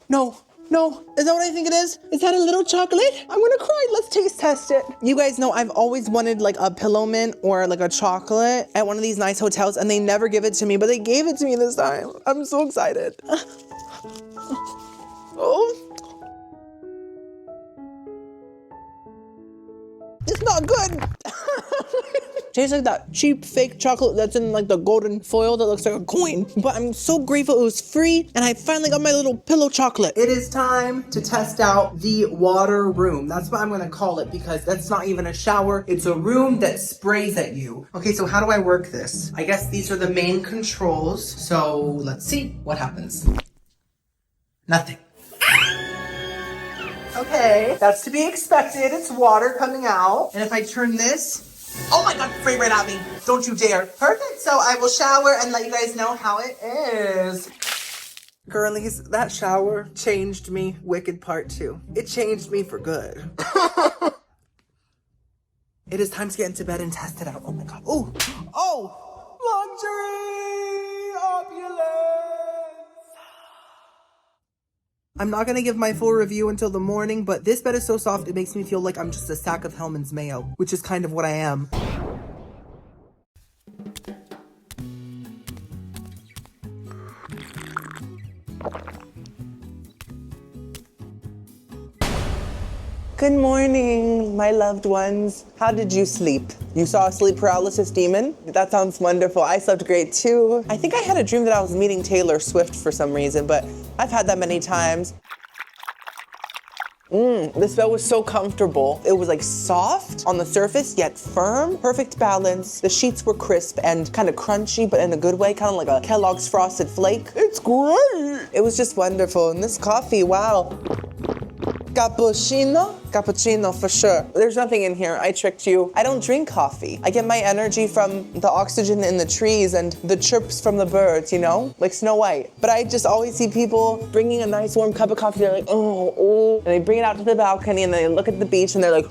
No. No, is that what I think it is? Is that a little chocolate? I'm gonna cry, let's taste test it. You guys know I've always wanted like a pillow mint or like a chocolate at one of these nice hotels, and they never give it to me, but they gave it to me this time. I'm so excited. Oh. It's not good. Tastes like that cheap fake chocolate that's in like the golden foil that looks like a coin. But I'm so grateful it was free and I finally got my little pillow chocolate. It is time to test out the water room. That's what I'm gonna call it because that's not even a shower. It's a room that sprays at you. Okay, so how do I work this? I guess these are the main controls. So let's see what happens. Nothing. Okay, that's to be expected. It's water coming out. And if I turn this, oh my God, spray right at me. Don't you dare. Perfect, so I will shower and let you guys know how it is. Girlies, that shower changed me, Wicked Part 2. It changed me for good. It is time to get into bed and test it out. Oh my God. Oh, luxury, opulence. I'm not gonna give my full review until the morning, but this bed is so soft it makes me feel like I'm just a sack of Hellman's mayo, which is kind of what I am. Good morning, my loved ones. How did you sleep? You saw a sleep paralysis demon? That sounds wonderful. I slept great too. I think I had a dream that I was meeting Taylor Swift for some reason, but I've had that many times. This bed was so comfortable. It was like soft on the surface, yet firm, perfect balance. The sheets were crisp and kind of crunchy, but in a good way, kind of like a Kellogg's Frosted Flake. It's great. It was just wonderful. And this coffee, wow. Cappuccino? Cappuccino for sure. There's nothing in here, I tricked you. I don't drink coffee. I get my energy from the oxygen in the trees and the chirps from the birds, you know? Like Snow White. But I just always see people bringing a nice warm cup of coffee, they're like, oh, and they bring it out to the balcony and they look at the beach and they're like,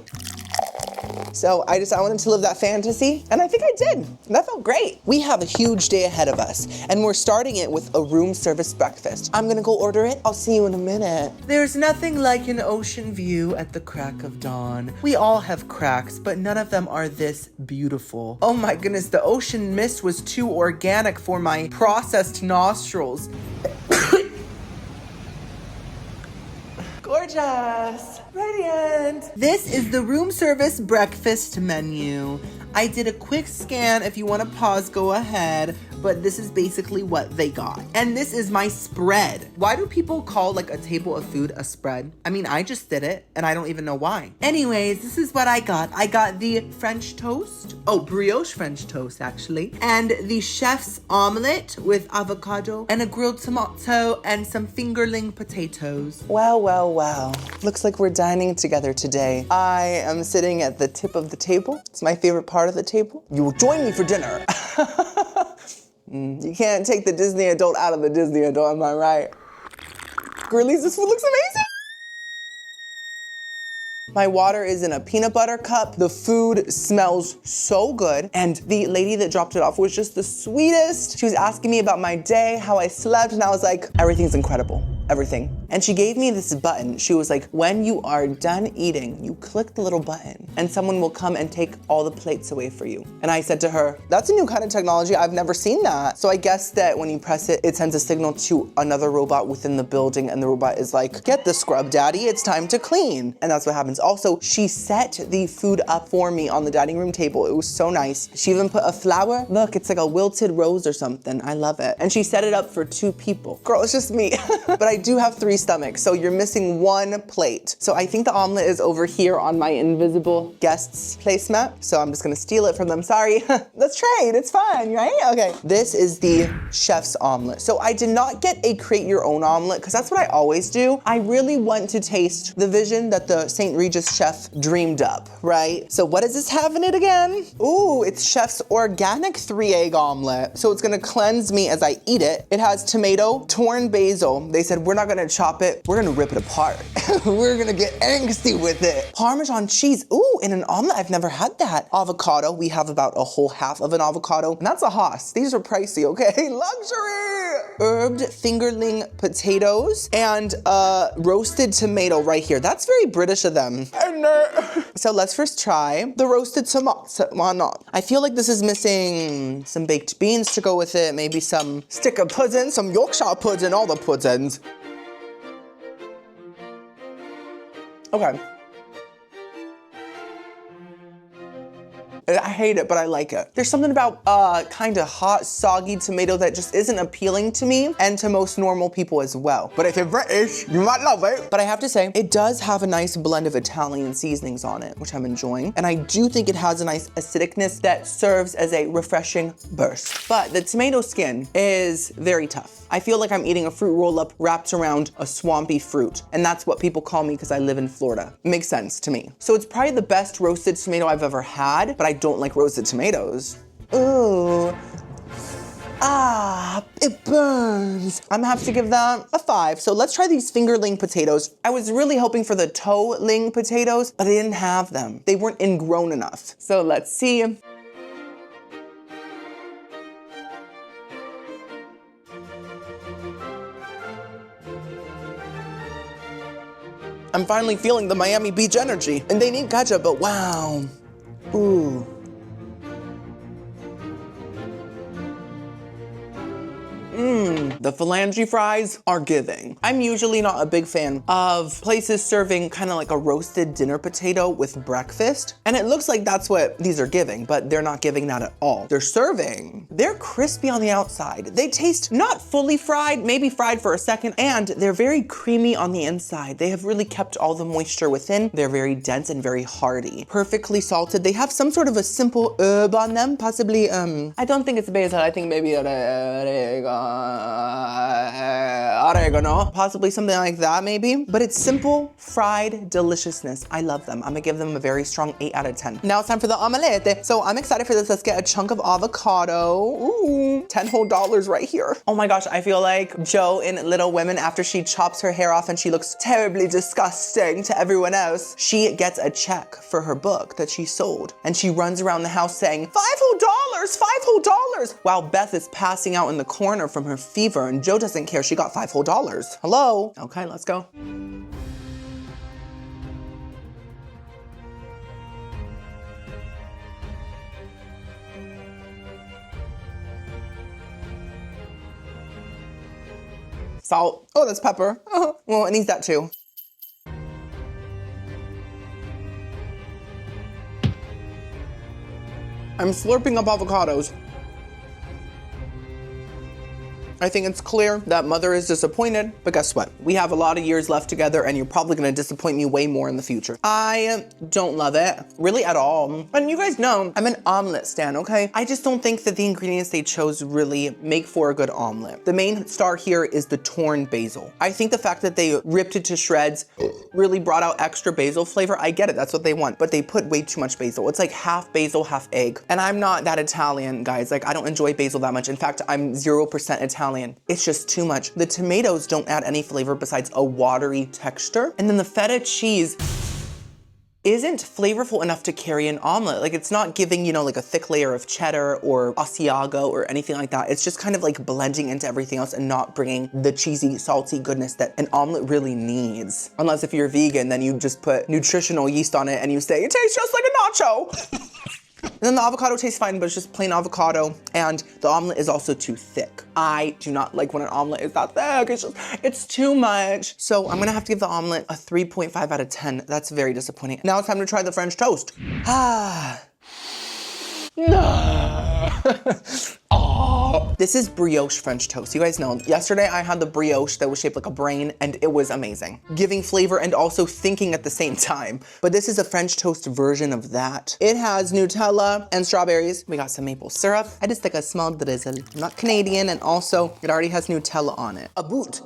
so I wanted to live that fantasy, and I think I did. That felt great. We have a huge day ahead of us, and we're starting it with a room service breakfast. I'm gonna go order it. I'll see you in a minute. There's nothing like an ocean view at the crack of dawn. We all have cracks, but none of them are this beautiful. Oh my goodness, the ocean mist was too organic for my processed nostrils. Gorgeous. Radiant. This is the room service breakfast menu. I did a quick scan. If you want to pause, go ahead. But this is basically what they got. And this is my spread. Why do people call like a table of food a spread? I mean, I just did it and I don't even know why. Anyways, this is what I got. I got the French toast. Oh, brioche French toast actually. And the chef's omelet with avocado and a grilled tomato and some fingerling potatoes. Wow, wow, wow. Looks like we're dining together today. I am sitting at the tip of the table. It's my favorite part of the table. You will join me for dinner. You can't take the Disney adult out of the Disney adult, am I right? Girlies, this food looks amazing. My water is in a peanut butter cup. The food smells so good. And the lady that dropped it off was just the sweetest. She was asking me about my day, how I slept, and I was like, everything's incredible. Everything. And she gave me this button. She was like, when you are done eating, you click the little button and someone will come and take all the plates away for you. And I said to her, that's a new kind of technology. I've never seen that. So I guess that when you press it, it sends a signal to another robot within the building and the robot is like, get the scrub, daddy, it's time to clean. And that's what happens. Also, she set the food up for me on the dining room table. It was so nice. She even put a flower. Look, it's like a wilted rose or something. I love it. And she set it up for 2 people. Girl, it's just me. But I do have 3 stomachs, so you're missing 1 plate. So I think the omelet is over here on my invisible guests placemat. So I'm just gonna steal it from them. Sorry. Let's trade. It's fine, right? Okay. This is the chef's omelet. So I did not get a create your own omelet because that's what I always do. I really want to taste the vision that the St. Regis chef dreamed up, right? So what does this have in it again? Ooh, it's chef's organic 3-egg omelet. So it's gonna cleanse me as I eat it. It has tomato, torn basil. They said we're not gonna chop it, we're gonna rip it apart. We're gonna get angsty with it. Parmesan cheese, ooh, in an omelet, I've never had that. Avocado, we have about a whole half of an avocado, and that's a Haas. These are pricey, okay? Luxury! Herbed fingerling potatoes and roasted tomato right here. That's very British of them. So let's first try the roasted tomato. Why not? I feel like this is missing some baked beans to go with it, maybe some stick of pudding, some Yorkshire pudding, all the puddings. Okay. I hate it, but I like it. There's something about kind of hot, soggy tomato that just isn't appealing to me and to most normal people as well. But if you're British, you might love it. But I have to say, it does have a nice blend of Italian seasonings on it, which I'm enjoying. And I do think it has a nice acidicness that serves as a refreshing burst. But the tomato skin is very tough. I feel like I'm eating a fruit roll-up wrapped around a swampy fruit. And that's what people call me because I live in Florida. It makes sense to me. So it's probably the best roasted tomato I've ever had, but I don't like roasted tomatoes. Ooh. Ah, it burns. I'm gonna have to give that a 5. So let's try these fingerling potatoes. I was really hoping for the toe-ling potatoes, but I didn't have them. They weren't ingrown enough. So let's see. I'm finally feeling the Miami Beach energy. And they need ketchup, but wow. Ooh. The phalange fries are giving. I'm usually not a big fan of places serving kind of like a roasted dinner potato with breakfast. And it looks like that's what these are giving, but they're not giving that at all. They're crispy on the outside. They taste not fully fried, maybe fried for a second, and they're very creamy on the inside. They have really kept all the moisture within. They're very dense and very hearty. Perfectly salted. They have some sort of a simple herb on them, possibly, I don't think it's basil, I think maybe oregano, possibly something like that maybe. But it's simple, fried deliciousness. I love them. I'm gonna give them a very strong 8 out of 10. Now it's time for the omelette. So I'm excited for this. Let's get a chunk of avocado. Ooh, $10 whole right here. Oh my gosh, I feel like Jo in Little Women after she chops her hair off and she looks terribly disgusting to everyone else. She gets a check for her book that she sold and she runs around the house saying, $5 whole, while Beth is passing out in the corner from her fever and Jo doesn't care. She got $5 whole. Hello? Okay, let's go. Salt. Oh, that's pepper. Oh, well, it needs that too. I'm slurping up avocados. I think it's clear that Mother is disappointed, but guess what? We have a lot of years left together and you're probably gonna disappoint me way more in the future. I don't love it, really at all. And you guys know, I'm an omelet stan, okay? I just don't think that the ingredients they chose really make for a good omelet. The main star here is the torn basil. I think the fact that they ripped it to shreds really brought out extra basil flavor. I get it, that's what they want, but they put way too much basil. It's like half basil, half egg. And I'm not that Italian, guys. Like, I don't enjoy basil that much. In fact, I'm 0% Italian. It's just too much. The tomatoes don't add any flavor besides a watery texture. And then the feta cheese isn't flavorful enough to carry an omelet. Like, it's not giving, you know, like a thick layer of cheddar or Asiago or anything like that. It's just kind of like blending into everything else and not bringing the cheesy, salty goodness that an omelet really needs. Unless if you're vegan, then you just put nutritional yeast on it and you say, it tastes just like a nacho. And then the avocado tastes fine, but it's just plain avocado. And the omelet is also too thick. I do not like when an omelet is that thick. It's too much. So I'm gonna have to give the omelet a 3.5 out of 10. That's very disappointing. Now it's time to try the French toast. Oh. This is brioche French toast. You guys know, yesterday I had the brioche that was shaped like a brain and it was amazing. Giving flavor and also thinking at the same time. But this is a French toast version of that. It has Nutella and strawberries. We got some maple syrup. I just like a small drizzle. I'm not Canadian, and also it already has Nutella on it. A boot.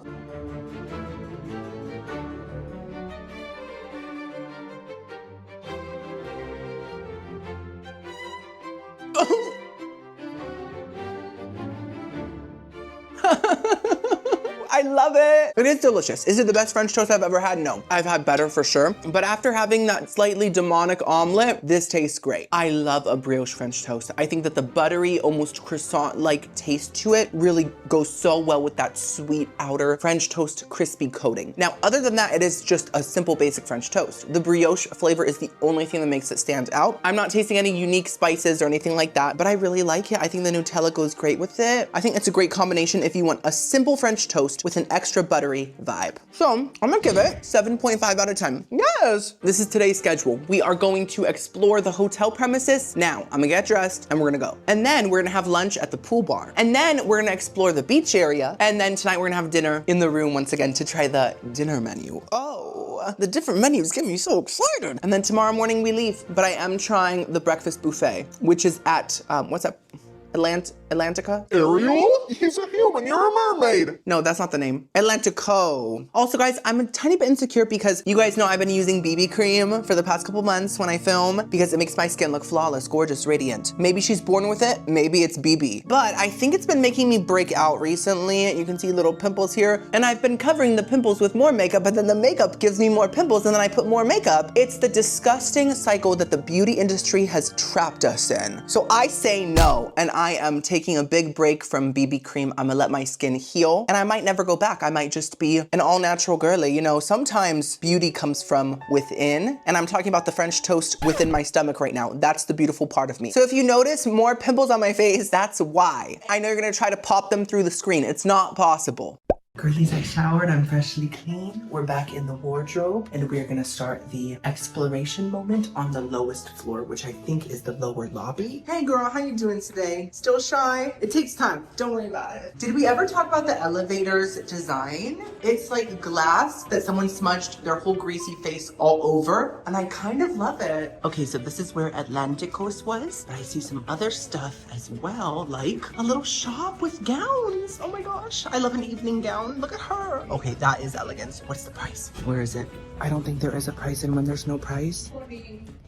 I love it. It is delicious. Is it the best French toast I've ever had? No. I've had better for sure. But after having that slightly demonic omelet, this tastes great. I love a brioche French toast. I think that the buttery, almost croissant-like taste to it really goes so well with that sweet outer French toast crispy coating. Now, other than that, it is just a simple basic French toast. The brioche flavor is the only thing that makes it stand out. I'm not tasting any unique spices or anything like that, but I really like it. I think the Nutella goes great with it. I think it's a great combination if you want a simple French toast with an an extra buttery vibe. So I'm gonna give it 7.5 out of 10. Yes! This is today's schedule. We are going to explore the hotel premises. Now, I'm gonna get dressed and we're gonna go. And then we're gonna have lunch at the pool bar. And then we're gonna explore the beach area. And then tonight we're gonna have dinner in the room once again to try the dinner menu. Oh, the different menus get me so excited. And then tomorrow morning we leave. But I am trying the breakfast buffet, which is at, what's that? Atlantica? Ariel? He's a human, you're a mermaid. No, that's not the name. Atlantico. Also, guys, I'm a tiny bit insecure because you guys know I've been using BB cream for the past couple months when I film because it makes my skin look flawless, gorgeous, radiant. Maybe she's born with it, maybe it's BB. But I think it's been making me break out recently. You can see little pimples here. And I've been covering the pimples with more makeup, but then the makeup gives me more pimples and then I put more makeup. It's the disgusting cycle that the beauty industry has trapped us in. So I say no, and I am taking a big break from BB cream. I'm gonna let my skin heal and I might never go back. I might just be an all natural girly. You know, sometimes beauty comes from within, and I'm talking about the French toast within my stomach right now. That's the beautiful part of me. So if you notice more pimples on my face, that's why. I know you're gonna try to pop them through the screen. It's not possible. Girlies, I showered, I'm freshly clean. We're back in the wardrobe and we're gonna start the exploration moment on the lowest floor, which I think is the lower lobby. Hey girl, how you doing today? Still shy? It takes time, don't worry about it. Did we ever talk about the elevator's design? It's like glass that someone smudged their whole greasy face all over, and I kind of love it. Okay, so this is where Atlanticos was, but I see some other stuff as well, like a little shop with gowns. Oh my gosh, I love an evening gown. Look at her. Okay, that is elegance. What's the price? Where is it? I don't think there is a price, and when there's no price.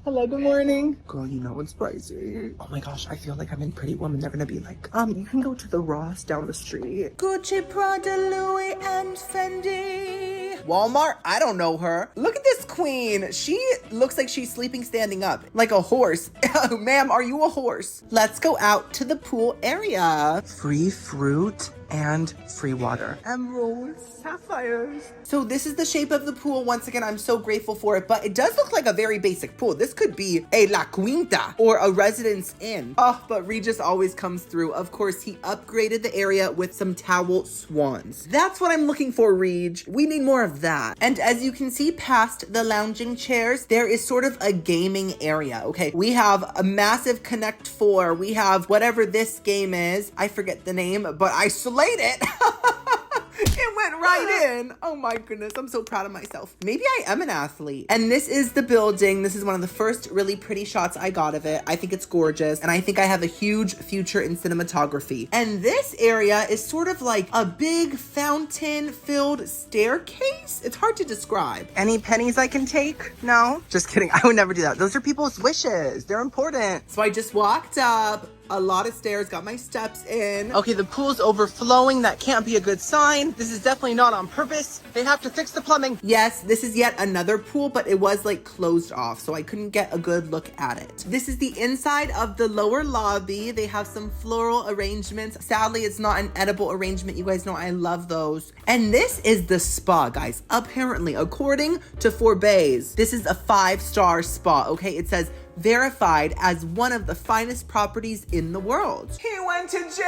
Hello, good morning. Girl, you know it's pricey. Oh my gosh, I feel like I'm in Pretty Woman. They're gonna be like, you can go to the Ross down the street. Gucci, Prada, Louis, and Fendi. Walmart? I don't know her. Look at this queen. She looks like she's sleeping standing up, like a horse. Ma'am, are you a horse? Let's go out to the pool area. Free fruit and free water. Emeralds, sapphires. So this is the shape of the pool. Once again, I'm so grateful for it, but it does look like a very basic pool. This could be a La Quinta or a Residence Inn. Oh, but Regis always comes through. Of course, he upgraded the area with some towel swans. That's what I'm looking for, Reg. We need more of that. And as you can see past the lounging chairs, there is sort of a gaming area, okay? We have a massive Connect 4. We have whatever this game is. I forget the name, but I slayed it. It went right in. Oh my goodness, I'm so proud of myself. Maybe I am an athlete. And this is the building. This is one of the first really pretty shots I got of it. I think it's gorgeous. And I think I have a huge future in cinematography. And this area is sort of like a big fountain-filled staircase. It's hard to describe. Any pennies I can take? No? Just kidding. I would never do that. Those are people's wishes. They're important. So I just walked up. A lot of stairs, got my steps in. Okay, the pool's overflowing. That can't be a good sign. This is definitely not on purpose. They have to fix the plumbing. Yes, this is yet another pool, but it was like closed off, so I couldn't get a good look at it. This is the inside of the lower lobby. They have some floral arrangements. Sadly, it's not an edible arrangement. You guys know I love those. And this is the spa, guys. Apparently, according to Forbes, this is a 5-star spa, okay? It says verified as one of the finest properties in the world. He went to Jared's!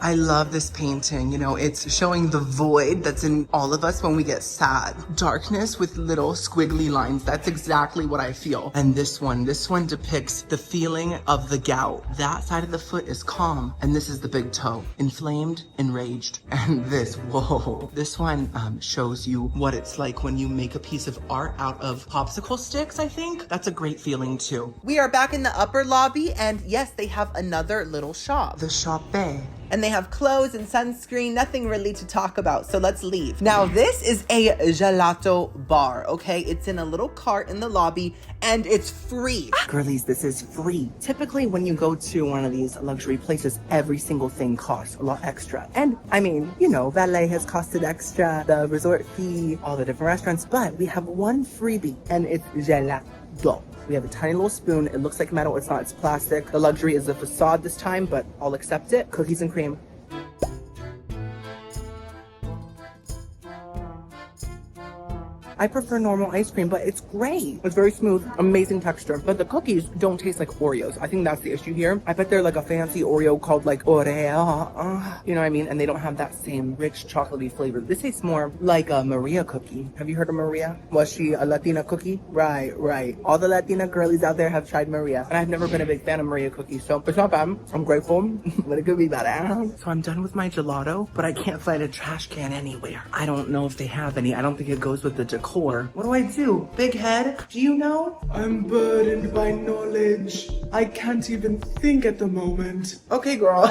I love this painting. You know, it's showing the void that's in all of us when we get sad. Darkness with little squiggly lines. That's exactly what I feel. And this one depicts the feeling of the gout. That side of the foot is calm, and this is the big toe. Inflamed, enraged. And this, whoa. This one shows you what it's like when you make a piece of art out of popsicle sticks, I think. That's a great feeling too. We are back in the upper lobby, and yes, they have another little shop. The Shop Bay. And they have clothes and sunscreen, nothing really to talk about, so let's leave. Now, this is a gelato bar, okay? It's in a little cart in the lobby, and it's free. Girlies, this is free. Typically, when you go to one of these luxury places, every single thing costs a lot extra. And, I mean, you know, valet has costed extra, the resort fee, all the different restaurants, but we have one freebie, and it's gelato. We have a tiny little spoon. It looks like metal. It's not. It's plastic. The luxury is the facade this time, but I'll accept it. Cookies and cream. I prefer normal ice cream, but it's great. It's very smooth, amazing texture. But the cookies don't taste like Oreos. I think that's the issue here. I bet they're like a fancy Oreo called like Oreo. You know what I mean? And they don't have that same rich chocolatey flavor. This tastes more like a Maria cookie. Have you heard of Maria? Was she a Latina cookie? Right, right. All the Latina girlies out there have tried Maria. And I've never been a big fan of Maria cookies, so it's not bad. I'm grateful, but it could be better. So I'm done with my gelato, but I can't find a trash can anywhere. I don't know if they have any. I don't think it goes with the decor. What do I do? Big head? Do you know? I'm burdened by knowledge. I can't even think at the moment. Okay, girl.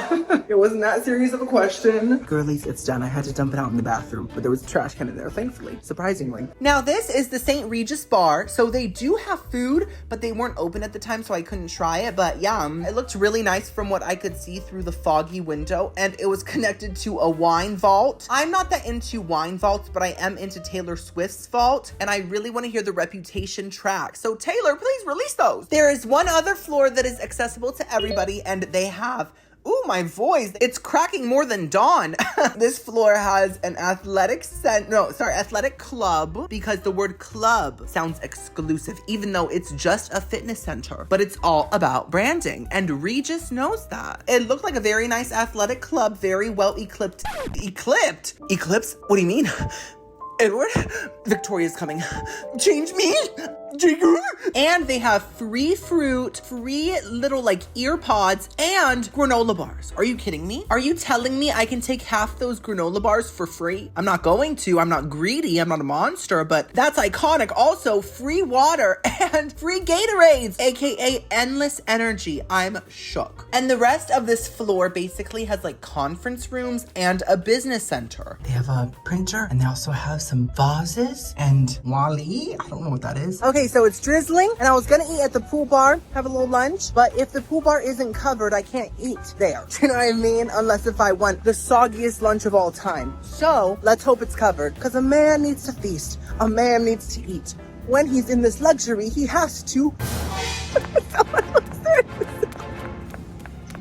It wasn't that serious of a question. Girlies, it's done. I had to dump it out in the bathroom, but there was a trash can in there, thankfully, surprisingly. Now, this is the St Regis bar. So they do have food, but they weren't open at the time, so I couldn't try it. But yeah, it looked really nice from what I could see through the foggy window, and it was connected to a wine vault. I'm not that into wine vaults, but I am into Taylor Swift's vault, and I really want to hear the Reputation track. So Taylor, please release those. There is one other floor that is accessible to everybody, and they have, ooh, my voice, it's cracking more than Dawn. This floor has an athletic club, because the word club sounds exclusive, even though it's just a fitness center, but it's all about branding, and Regis knows that. It looked like a very nice athletic club, very well equipped. Eclipse? What do you mean? Edward, Victoria's coming. Change me. And they have free fruit, free little like ear pods, and granola bars. Are you kidding me? Are you telling me I can take half those granola bars for free? I'm not going to. I'm not greedy. I'm not a monster, but that's iconic. Also, free water and free Gatorades, aka endless energy. I'm shook. And the rest of this floor basically has like conference rooms and a business center. They have a printer, and they also have some vases and Wally. I don't know what that is. Okay, so it's drizzling, and I was gonna eat at the pool bar, have a little lunch, but if the pool bar isn't covered, I can't eat there. You know what I mean? Unless if I want the soggiest lunch of all time. So let's hope it's covered, because a man needs to feast. A man needs to eat. When he's in this luxury, he has to. Someone was there.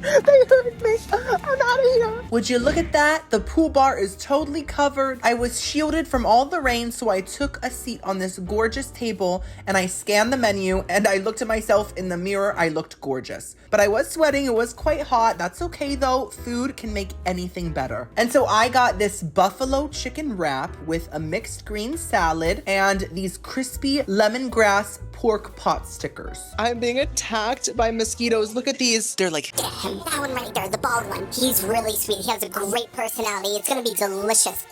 They heard me. I'm out of here. Would you look at that? The pool bar is totally covered. I was shielded from all the rain, so I took a seat on this gorgeous table, and I scanned the menu, and I looked at myself in the mirror. I looked gorgeous. But I was sweating. It was quite hot. That's okay, though. Food can make anything better. And so I got this buffalo chicken wrap with a mixed green salad and these crispy lemongrass pork pot stickers. I'm being attacked by mosquitoes. Look at these. They're like... Get him. That one right there, the bald one. He's really sweet. He has a great personality. It's gonna be delicious.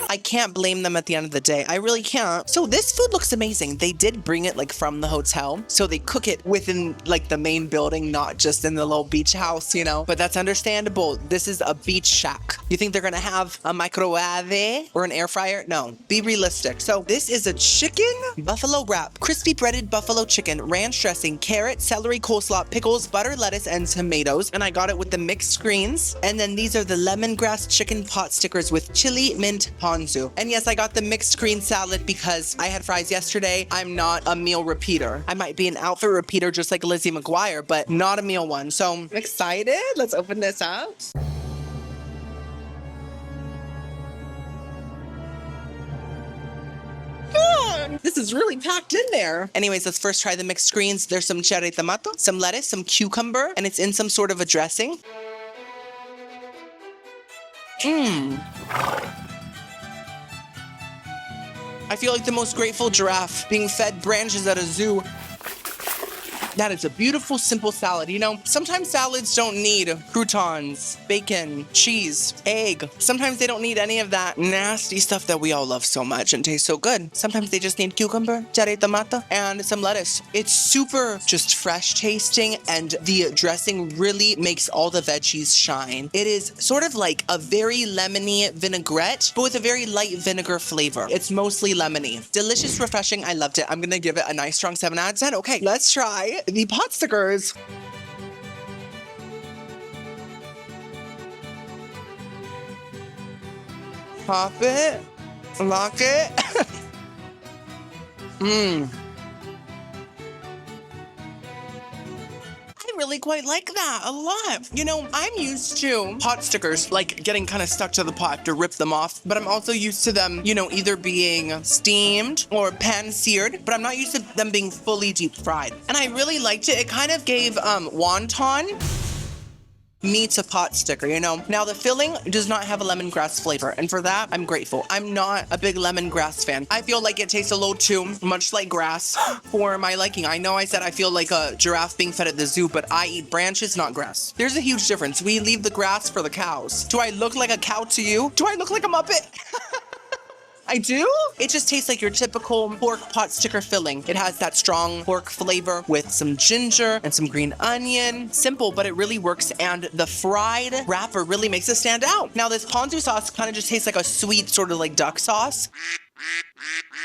I can't blame them at the end of the day. I really can't. So this food looks amazing. They did bring it like from the hotel. So they cook it within like the main building, not just in the little beach house, you know, but that's understandable. This is a beach shack. You think they're gonna have a microwave or an air fryer? No, be realistic. So this is a chicken buffalo wrap, crispy breaded buffalo chicken, ranch dressing, carrot, celery, coleslaw, pickles, butter, lettuce, and tomatoes. And I got it with the mixed greens. And then these are the lemongrass chicken pot stickers with chili, mint, ponzu. And yes, I got the mixed green salad because I had fries yesterday. I'm not a meal repeater. I might be an outfit repeater just like Lizzie McGuire, but not a meal one. So I'm excited. Let's open this up. This is really packed in there. Anyways, let's first try the mixed greens. There's some cherry tomato, some lettuce, some cucumber, and it's in some sort of a dressing. I feel like the most grateful giraffe being fed branches at a zoo. That is a beautiful, simple salad. You know, sometimes salads don't need croutons, bacon, cheese, egg. Sometimes they don't need any of that nasty stuff that we all love so much and tastes so good. Sometimes they just need cucumber, cherry tomato, and some lettuce. It's super just fresh tasting, and the dressing really makes all the veggies shine. It is sort of like a very lemony vinaigrette, but with a very light vinegar flavor. It's mostly lemony. Delicious, refreshing. I loved it. I'm gonna give it a nice strong 7 out of 10. Okay, let's try the pot stickers. Pop it, lock it. I really quite like that a lot. You know, I'm used to pot stickers, like getting kind of stuck to the pot to rip them off, but I'm also used to them, you know, either being steamed or pan-seared, but I'm not used to them being fully deep fried. And I really liked it. It kind of gave wonton meets a pot sticker, you know? Now the filling does not have a lemongrass flavor, and for that, I'm grateful. I'm not a big lemongrass fan. I feel like it tastes a little too much like grass for my liking. I know I said I feel like a giraffe being fed at the zoo, but I eat branches, not grass. There's a huge difference. We leave the grass for the cows. Do I look like a cow to you? Do I look like a Muppet? I do? It just tastes like your typical pork pot sticker filling. It has that strong pork flavor with some ginger and some green onion. Simple, but it really works, and the fried wrapper really makes it stand out. Now this ponzu sauce kind of just tastes like a sweet sort of like duck sauce.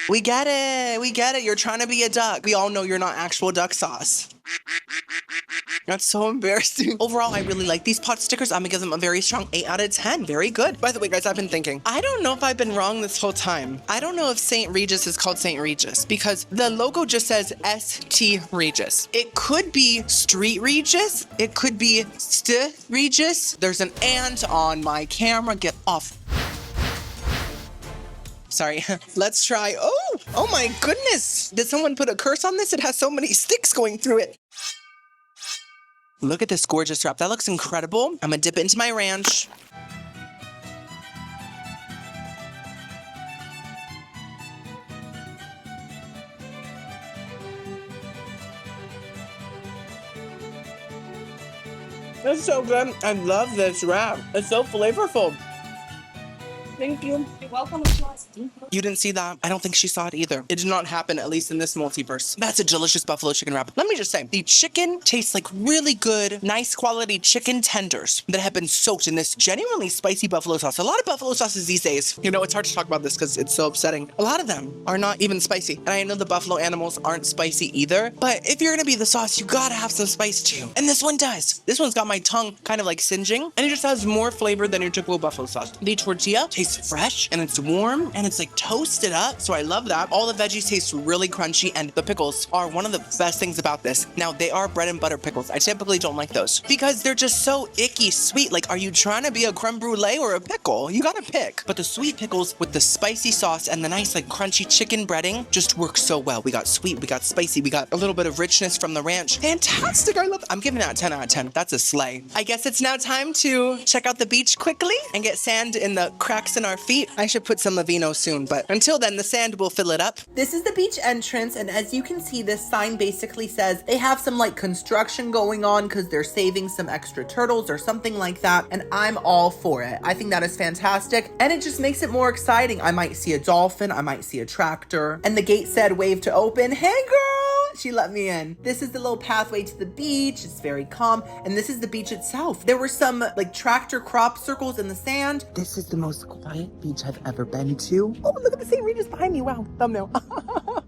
We get it. We get it. You're trying to be a duck. We all know you're not actual duck sauce. That's so embarrassing. Overall, I really like these pot stickers. I'm gonna give them a very strong 8 out of 10. Very good. By the way, guys, I've been thinking, I don't know if I've been wrong this whole time. I don't know if St. Regis is called St. Regis because the logo just says St. Regis. It could be Street Regis. It could be St. Regis. There's an ant on my camera. Get off. Sorry. Let's try. Oh my goodness. Did someone put a curse on this? It has so many sticks going through it. Look at this gorgeous wrap. That looks incredible. I'm gonna dip it into my ranch. It's so good. I love this wrap. It's so flavorful. Thank you. You're welcome. You didn't see that? I don't think she saw it either. It did not happen, at least in this multiverse. That's a delicious buffalo chicken wrap. Let me just say, the chicken tastes like really good, nice quality chicken tenders that have been soaked in this genuinely spicy buffalo sauce. A lot of buffalo sauces these days, you know, it's hard to talk about this because it's so upsetting. A lot of them are not even spicy. And I know the buffalo animals aren't spicy either, but if you're gonna be the sauce, you gotta have some spice too. And this one does. This one's got my tongue kind of like singeing, and it just has more flavor than your typical buffalo sauce. The tortilla tastes fresh, and it's warm, and it's like toasted up, so I love that. All the veggies taste really crunchy, and the pickles are one of the best things about this. Now, they are bread and butter pickles. I typically don't like those because they're just so icky sweet. Like, are you trying to be a creme brulee or a pickle? You gotta pick. But the sweet pickles with the spicy sauce and the nice like crunchy chicken breading just work so well. We got sweet, we got spicy, we got a little bit of richness from the ranch. Fantastic, I love it. I'm giving that a 10 out of 10. That's a slay. I guess it's now time to check out the beach quickly and get sand in the cracks in our feet. I should put some Lavino soon, but until then, the sand will fill it up. This is the beach entrance, and as you can see, this sign basically says they have some like construction going on because they're saving some extra turtles or something like that, and I'm all for it. I think that is fantastic, and it just makes it more exciting. I might see a dolphin, I might see a tractor, and the gate said wave to open. Hey girl! She let me in. This is the little pathway to the beach. It's very calm, and this is the beach itself. There were some like tractor crop circles in the sand. This is the most quiet beach I've ever been to. Oh, look at the St. Regis behind me. Wow, thumbnail.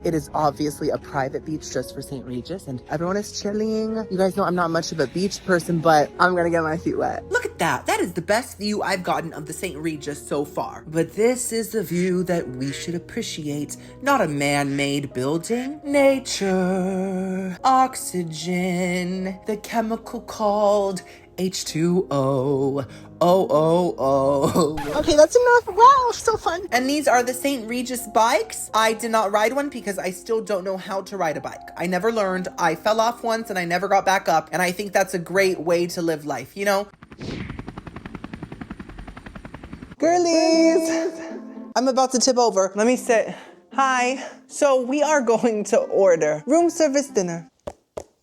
It is obviously a private beach just for St. Regis, and everyone is chilling. You guys know I'm not much of a beach person, but I'm gonna get my feet wet. Look at that. That is the best view I've gotten of the St. Regis so far. But this is the view that we should appreciate, not a man-made building. Nature, oxygen, the chemical called H2O. Okay, that's enough. Wow, so fun. And these are the St. Regis bikes. I did not ride one because I still don't know how to ride a bike. I never learned. I fell off once and I never got back up. And I think that's a great way to live life, you know? Girlies, I'm about to tip over. Let me sit. Hi. So we are going to order room service dinner.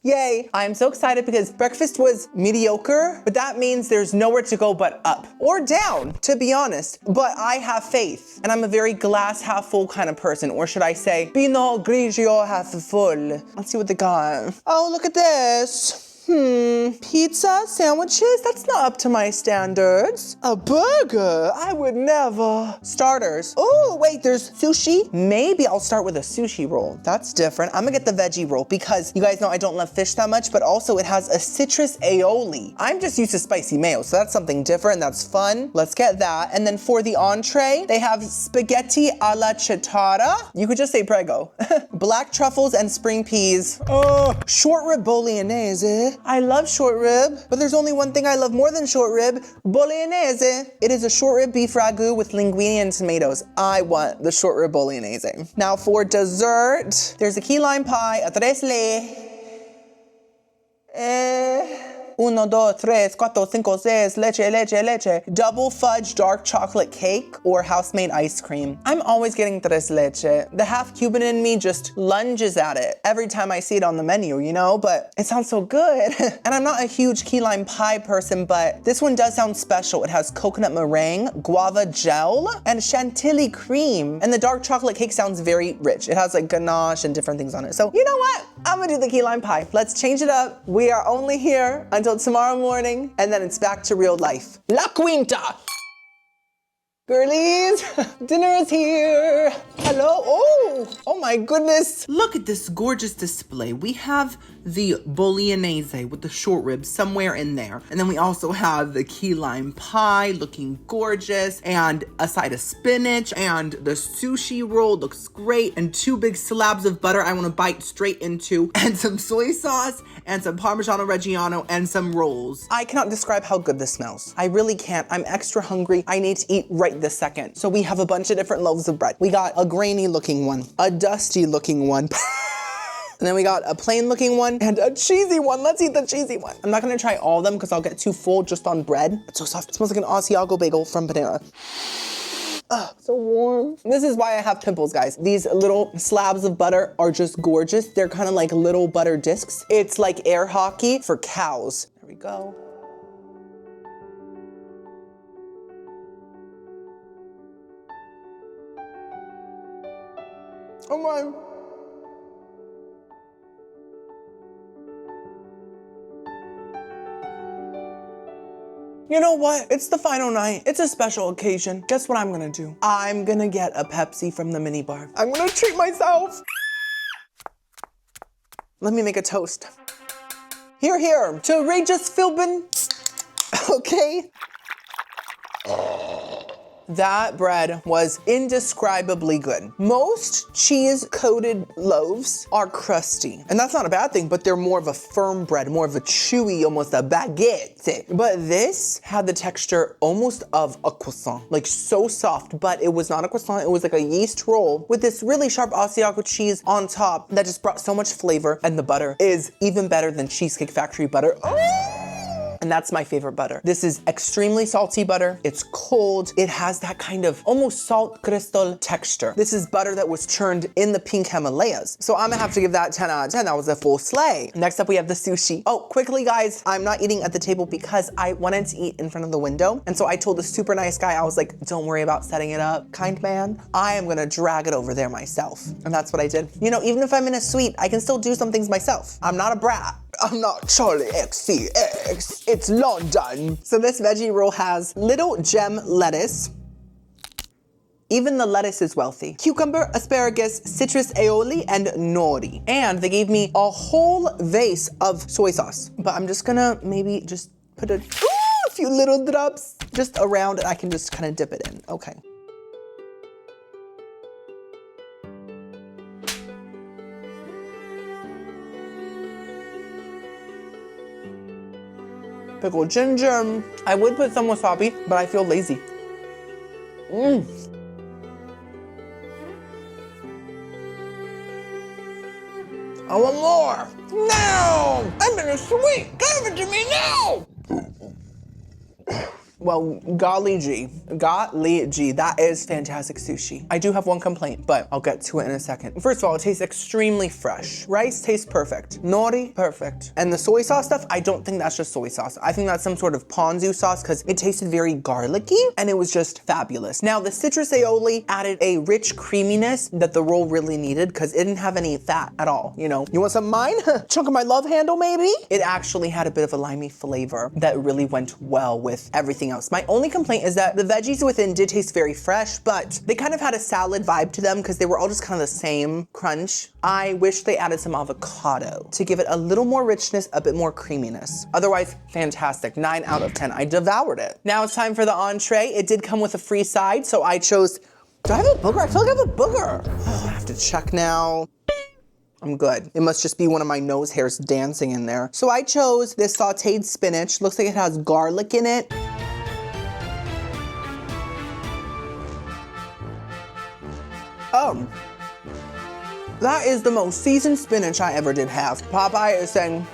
Yay! I'm so excited because breakfast was mediocre, but that means there's nowhere to go but up or down, to be honest. But I have faith, and I'm a very glass half full kind of person, or should I say, Pinot Grigio half full. Let's see what they got. Oh, look at this. Pizza, sandwiches, that's not up to my standards. A burger, I would never. Starters. Oh, wait, there's sushi. Maybe I'll start with a sushi roll. That's different. I'm gonna get the veggie roll because you guys know I don't love fish that much, but also it has a citrus aioli. I'm just used to spicy mayo, so that's something different. That's fun. Let's get that. And then for the entree, they have spaghetti alla città. You could just say prego. Black truffles and spring peas. Oh, short rib bolognese. I love short rib, but there's only one thing I love more than short rib, bolognese. It is a short rib beef ragu with linguine and tomatoes. I want the short rib bolognese. Now for dessert, there's a key lime pie, a tres le. 1, 2, 3, 4, 5, 6, leche. Double fudge dark chocolate cake or house-made ice cream. I'm always getting tres leche. The half Cuban in me just lunges at it every time I see it on the menu, you know, but it sounds so good. And I'm not a huge key lime pie person, but this one does sound special. It has coconut meringue, guava gel, and chantilly cream. And the dark chocolate cake sounds very rich. It has like ganache and different things on it. So you know what? I'm gonna do the key lime pie. Let's change it up. We are only here until tomorrow morning, and then it's back to real life. La Quinta! Girlies, dinner is here. Hello, oh my goodness. Look at this gorgeous display. We have the bolognese with the short ribs somewhere in there. And then we also have the key lime pie looking gorgeous, and a side of spinach, and the sushi roll looks great, and 2 big slabs of butter I wanna bite straight into, and some soy sauce, and some Parmigiano Reggiano, and some rolls. I cannot describe how good this smells. I really can't. I'm extra hungry. I need to eat right this second. So we have a bunch of different loaves of bread. We got a grainy looking one, a dusty looking one, and then we got a plain looking one and a cheesy one. Let's eat the cheesy one. I'm not gonna try all of them because I'll get too full just on bread. It's so soft. It smells like an Asiago bagel from Panera. So warm. This is why I have pimples, guys. These little slabs of butter are just gorgeous. They're kind of like little butter discs. It's like air hockey for cows. There we go. Oh my. You know what? It's the final night. It's a special occasion. Guess what I'm gonna do? I'm gonna get a Pepsi from the mini bar. I'm gonna treat myself. Let me make a toast. Here, here, to Regis Philbin. Okay. That bread was indescribably good. Most cheese-coated loaves are crusty, and that's not a bad thing, but they're more of a firm bread, more of a chewy, almost a baguette. But this had the texture almost of a croissant, like so soft, but it was not a croissant, it was like a yeast roll with this really sharp Asiago cheese on top that just brought so much flavor, and the butter is even better than Cheesecake Factory butter. Oh! And that's my favorite butter. This is extremely salty butter. It's cold. It has that kind of almost salt crystal texture. This is butter that was churned in the pink Himalayas. So I'm gonna have to give that 10 out of 10. That was a full slay. Next up, we have the sushi. Oh, quickly, guys, I'm not eating at the table because I wanted to eat in front of the window. And so I told the super nice guy, I was like, don't worry about setting it up, kind man. I am gonna drag it over there myself. And that's what I did. You know, even if I'm in a suite, I can still do some things myself. I'm not a brat. I'm not Charlie XCX. It's London. So this veggie roll has little gem lettuce. Even the lettuce is wealthy. Cucumber, asparagus, citrus aioli, and nori. And they gave me a whole vase of soy sauce. But I'm just gonna maybe just put a few little drops just around, and I can just kind of dip it in. Okay. Pickled ginger. I would put some wasabi, but I feel lazy. I want more. Now! I'm in a suite. Give it to me now! Well, golly gee, that is fantastic sushi. I do have one complaint, but I'll get to it in a second. First of all, it tastes extremely fresh. Rice tastes perfect. Nori, perfect. And the soy sauce stuff, I don't think that's just soy sauce. I think that's some sort of ponzu sauce because it tasted very garlicky and it was just fabulous. Now, the citrus aioli added a rich creaminess that the roll really needed because it didn't have any fat at all, you know? You want some of mine? Chunk of my love handle, maybe? It actually had a bit of a limey flavor that really went well with everything else. My only complaint is that the veggies within did taste very fresh, but they kind of had a salad vibe to them because they were all just kind of the same crunch. I wish they added some avocado to give it a little more richness, a bit more creaminess. Otherwise, fantastic, 9 out of 10. I devoured it. Now it's time for the entree. It did come with a free side, so I chose, do I have a booger? I feel like I have a booger. Oh, I have to check now. I'm good. It must just be one of my nose hairs dancing in there. So I chose this sauteed spinach. Looks like it has garlic in it. Oh, that is the most seasoned spinach I ever did have. Popeye is saying,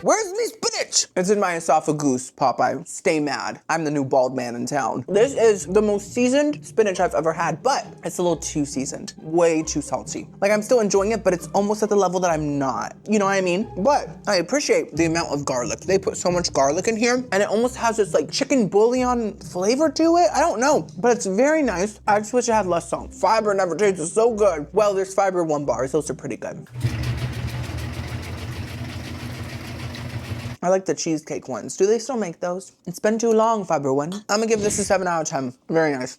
where's me spinach? It's in my esophagus, Popeye. Stay mad. I'm the new bald man in town. This is the most seasoned spinach I've ever had, but it's a little too seasoned. Way too salty. Like, I'm still enjoying it, but it's almost at the level that I'm not. You know what I mean? But I appreciate the amount of garlic. They put so much garlic in here, and it almost has this like chicken bouillon flavor to it. I don't know, but it's very nice. I just wish it had less salt. Fiber never tastes so good. Well, there's Fiber 1 bars. Those are pretty good. I like the cheesecake ones. Do they still make those? It's been too long, Fiber One. I'm gonna give this a 7 out of 10. Very nice.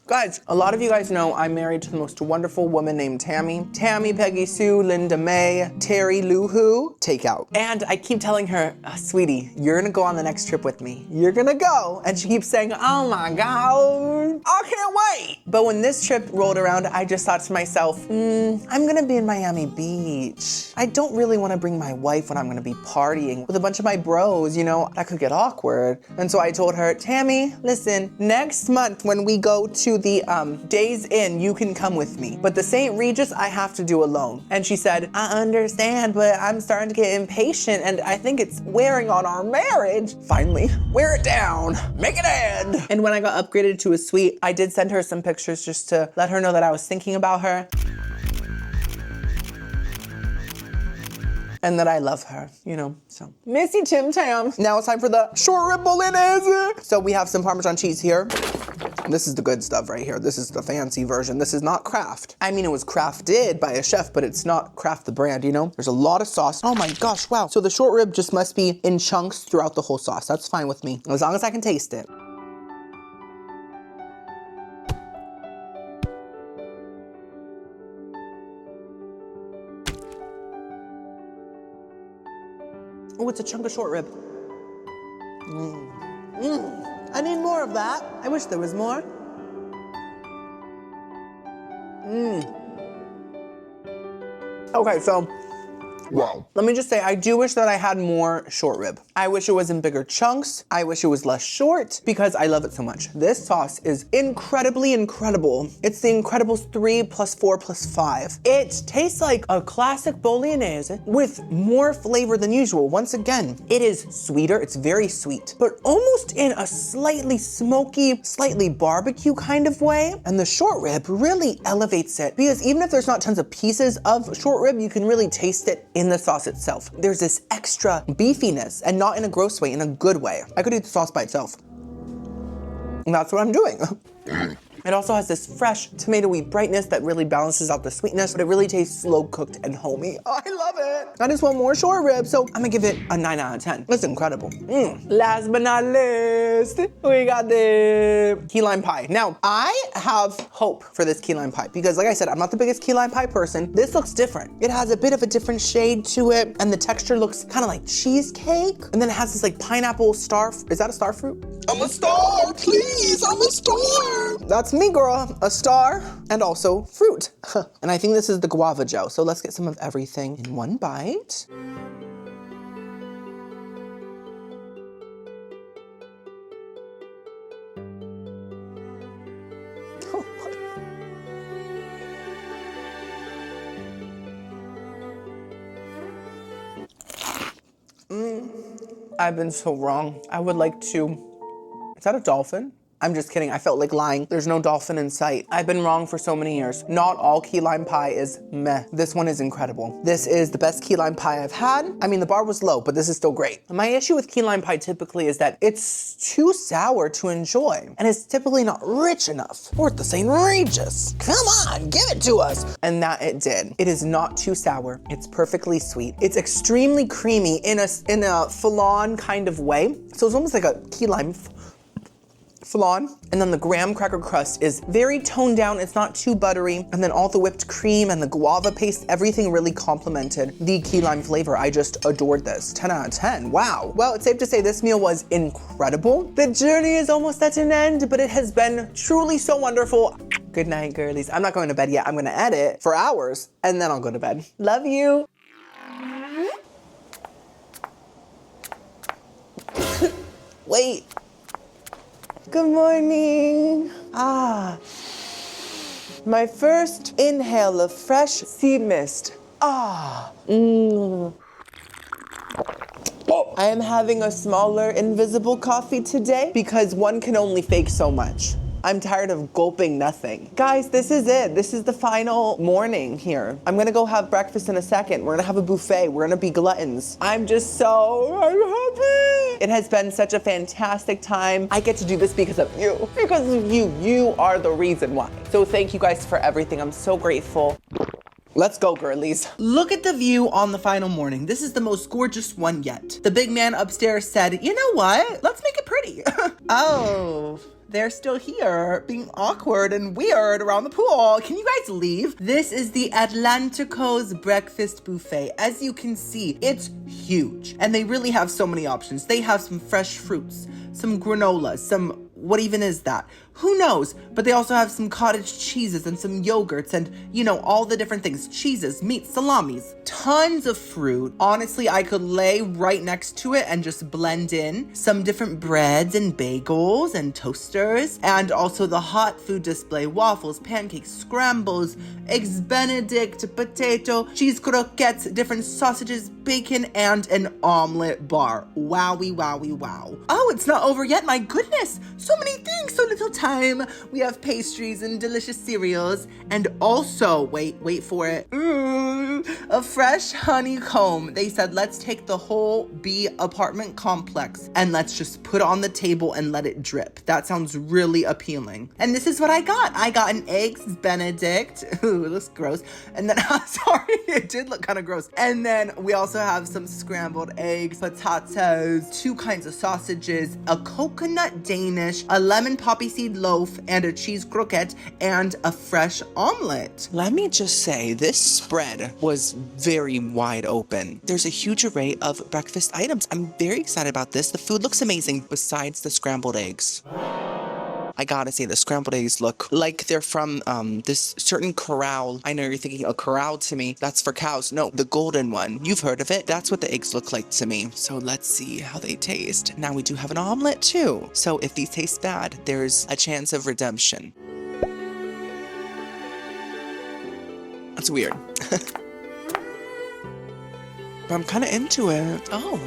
Guys, a lot of you guys know I'm married to the most wonderful woman named Tammy. Tammy, Peggy Sue, Linda May, Terry Lou Who, Takeout. And I keep telling her, sweetie, you're gonna go on the next trip with me. You're gonna go. And she keeps saying, oh my God, I can't wait. But when this trip rolled around, I just thought to myself, I'm gonna be in Miami Beach. I don't really wanna bring my wife when I'm gonna be partying with a bunch of my bros, you know, that could get awkward. And so I told her, Tammy, listen, next month when we go to the Days Inn, you can come with me. But the St. Regis, I have to do alone. And she said, I understand, but I'm starting to get impatient and I think it's wearing on our marriage. Finally, wear it down, make it end. And when I got upgraded to a suite, I did send her some pictures just to let her know that I was thinking about her. And that I love her, you know, so. Missy Tim Tam. Now it's time for the short rib bolognese. So we have some Parmesan cheese here. This is the good stuff right here. This is the fancy version. This is not Kraft. I mean, it was crafted by a chef, but it's not Kraft the brand, you know? There's a lot of sauce. Oh my gosh, wow. So the short rib just must be in chunks throughout the whole sauce. That's fine with me, as long as I can taste it. Oh, it's a chunk of short rib. I need more of that. I wish there was more. Okay, so, wow. Let me just say, I do wish that I had more short rib. I wish it was in bigger chunks. I wish it was less short because I love it so much. This sauce is incredibly incredible. It's the Incredibles 3 plus 4 plus 5. It tastes like a classic bolognese with more flavor than usual. Once again, it is sweeter. It's very sweet, but almost in a slightly smoky, slightly barbecue kind of way. And the short rib really elevates it because even if there's not tons of pieces of short rib, you can really taste it in the sauce itself. There's this extra beefiness, and not in a gross way, in a good way. I could eat the sauce by itself. And that's what I'm doing. It also has this fresh tomatoey brightness that really balances out the sweetness, but it really tastes slow cooked and homey. Oh, I love it. I just want more short rib, so I'm gonna give it a 9 out of 10. It's incredible. Last but not least, we got the key lime pie. Now, I have hope for this key lime pie because like I said, I'm not the biggest key lime pie person. This looks different. It has a bit of a different shade to it, and the texture looks kind of like cheesecake, and then it has this like pineapple star, is that a star fruit? I'm a star, please, I'm a star. That's me, girl, a star, and also fruit. And I think this is the guava gel, so let's get some of everything in one bite. I've been so wrong. I would like to, is that a dolphin? I'm just kidding, I felt like lying. There's no dolphin in sight. I've been wrong for so many years. Not all key lime pie is meh. This one is incredible. This is the best key lime pie I've had. I mean, the bar was low, but this is still great. My issue with key lime pie typically is that it's too sour to enjoy, and it's typically not rich enough. We're at the St. Regis. Come on, give it to us. And that it did. It is not too sour. It's perfectly sweet. It's extremely creamy in a flan kind of way. So it's almost like a key lime flan, and then the graham cracker crust is very toned down. It's not too buttery, and then all the whipped cream and the guava paste, everything really complemented the key lime flavor. I just adored this. 10 out of 10. Wow. Well, it's safe to say this meal was incredible. The journey is almost at an end, but it has been truly so wonderful. Good night, girlies. I'm not going to bed yet. I'm gonna edit for hours and then I'll go to bed. Love you. Wait. Good morning. My first inhale of fresh sea mist. I am having a smaller invisible coffee today because one can only fake so much. I'm tired of gulping nothing. Guys, this is it. This is the final morning here. I'm gonna go have breakfast in a second. We're gonna have a buffet. We're gonna be gluttons. I'm happy. It has been such a fantastic time. I get to do this because of you. Because of you. You are the reason why. So thank you guys for everything. I'm so grateful. Let's go, girlies. Look at the view on the final morning. This is the most gorgeous one yet. The big man upstairs said, you know what? Let's make it pretty. Oh, they're still here being awkward and weird around the pool. Can you guys leave? This is the Atlantico's breakfast buffet. As you can see, it's huge. And they really have so many options. They have some fresh fruits, some granola, some, what even is that? Who knows? But they also have some cottage cheeses and some yogurts and, you know, all the different things. Cheeses, meat, salamis, tons of fruit. Honestly, I could lay right next to it and just blend in some different breads and bagels and toasters. And also the hot food display, waffles, pancakes, scrambles, eggs benedict, potato, cheese croquettes, different sausages, bacon, and an omelet bar. Wowie, wowie, wow. Oh, it's not over yet. My goodness. So many things, so little time. We have pastries and delicious cereals, and also, wait for it, a fresh honeycomb. They said, let's take the whole B apartment complex and let's just put it on the table and let it drip. That sounds really appealing. And this is what I got. I got an eggs benedict. Ooh, it looks gross. And then, sorry, it did look kind of gross. And then we also have some scrambled eggs, potatoes, 2 kinds of sausages, a coconut Danish, a lemon poppy seed loaf, and a cheese croquette, and a fresh omelet. Let me just say, this spread was very wide open. There's a huge array of breakfast items. I'm very excited about this. The food looks amazing besides the scrambled eggs. I gotta say, the scrambled eggs look like they're from this certain corral. I know you're thinking a corral to me. That's for cows. No, the golden one. You've heard of it. That's what the eggs look like to me. So let's see how they taste. Now we do have an omelet too. So if these taste bad, there's a chance of redemption. That's weird. But I'm kind of into it. Oh.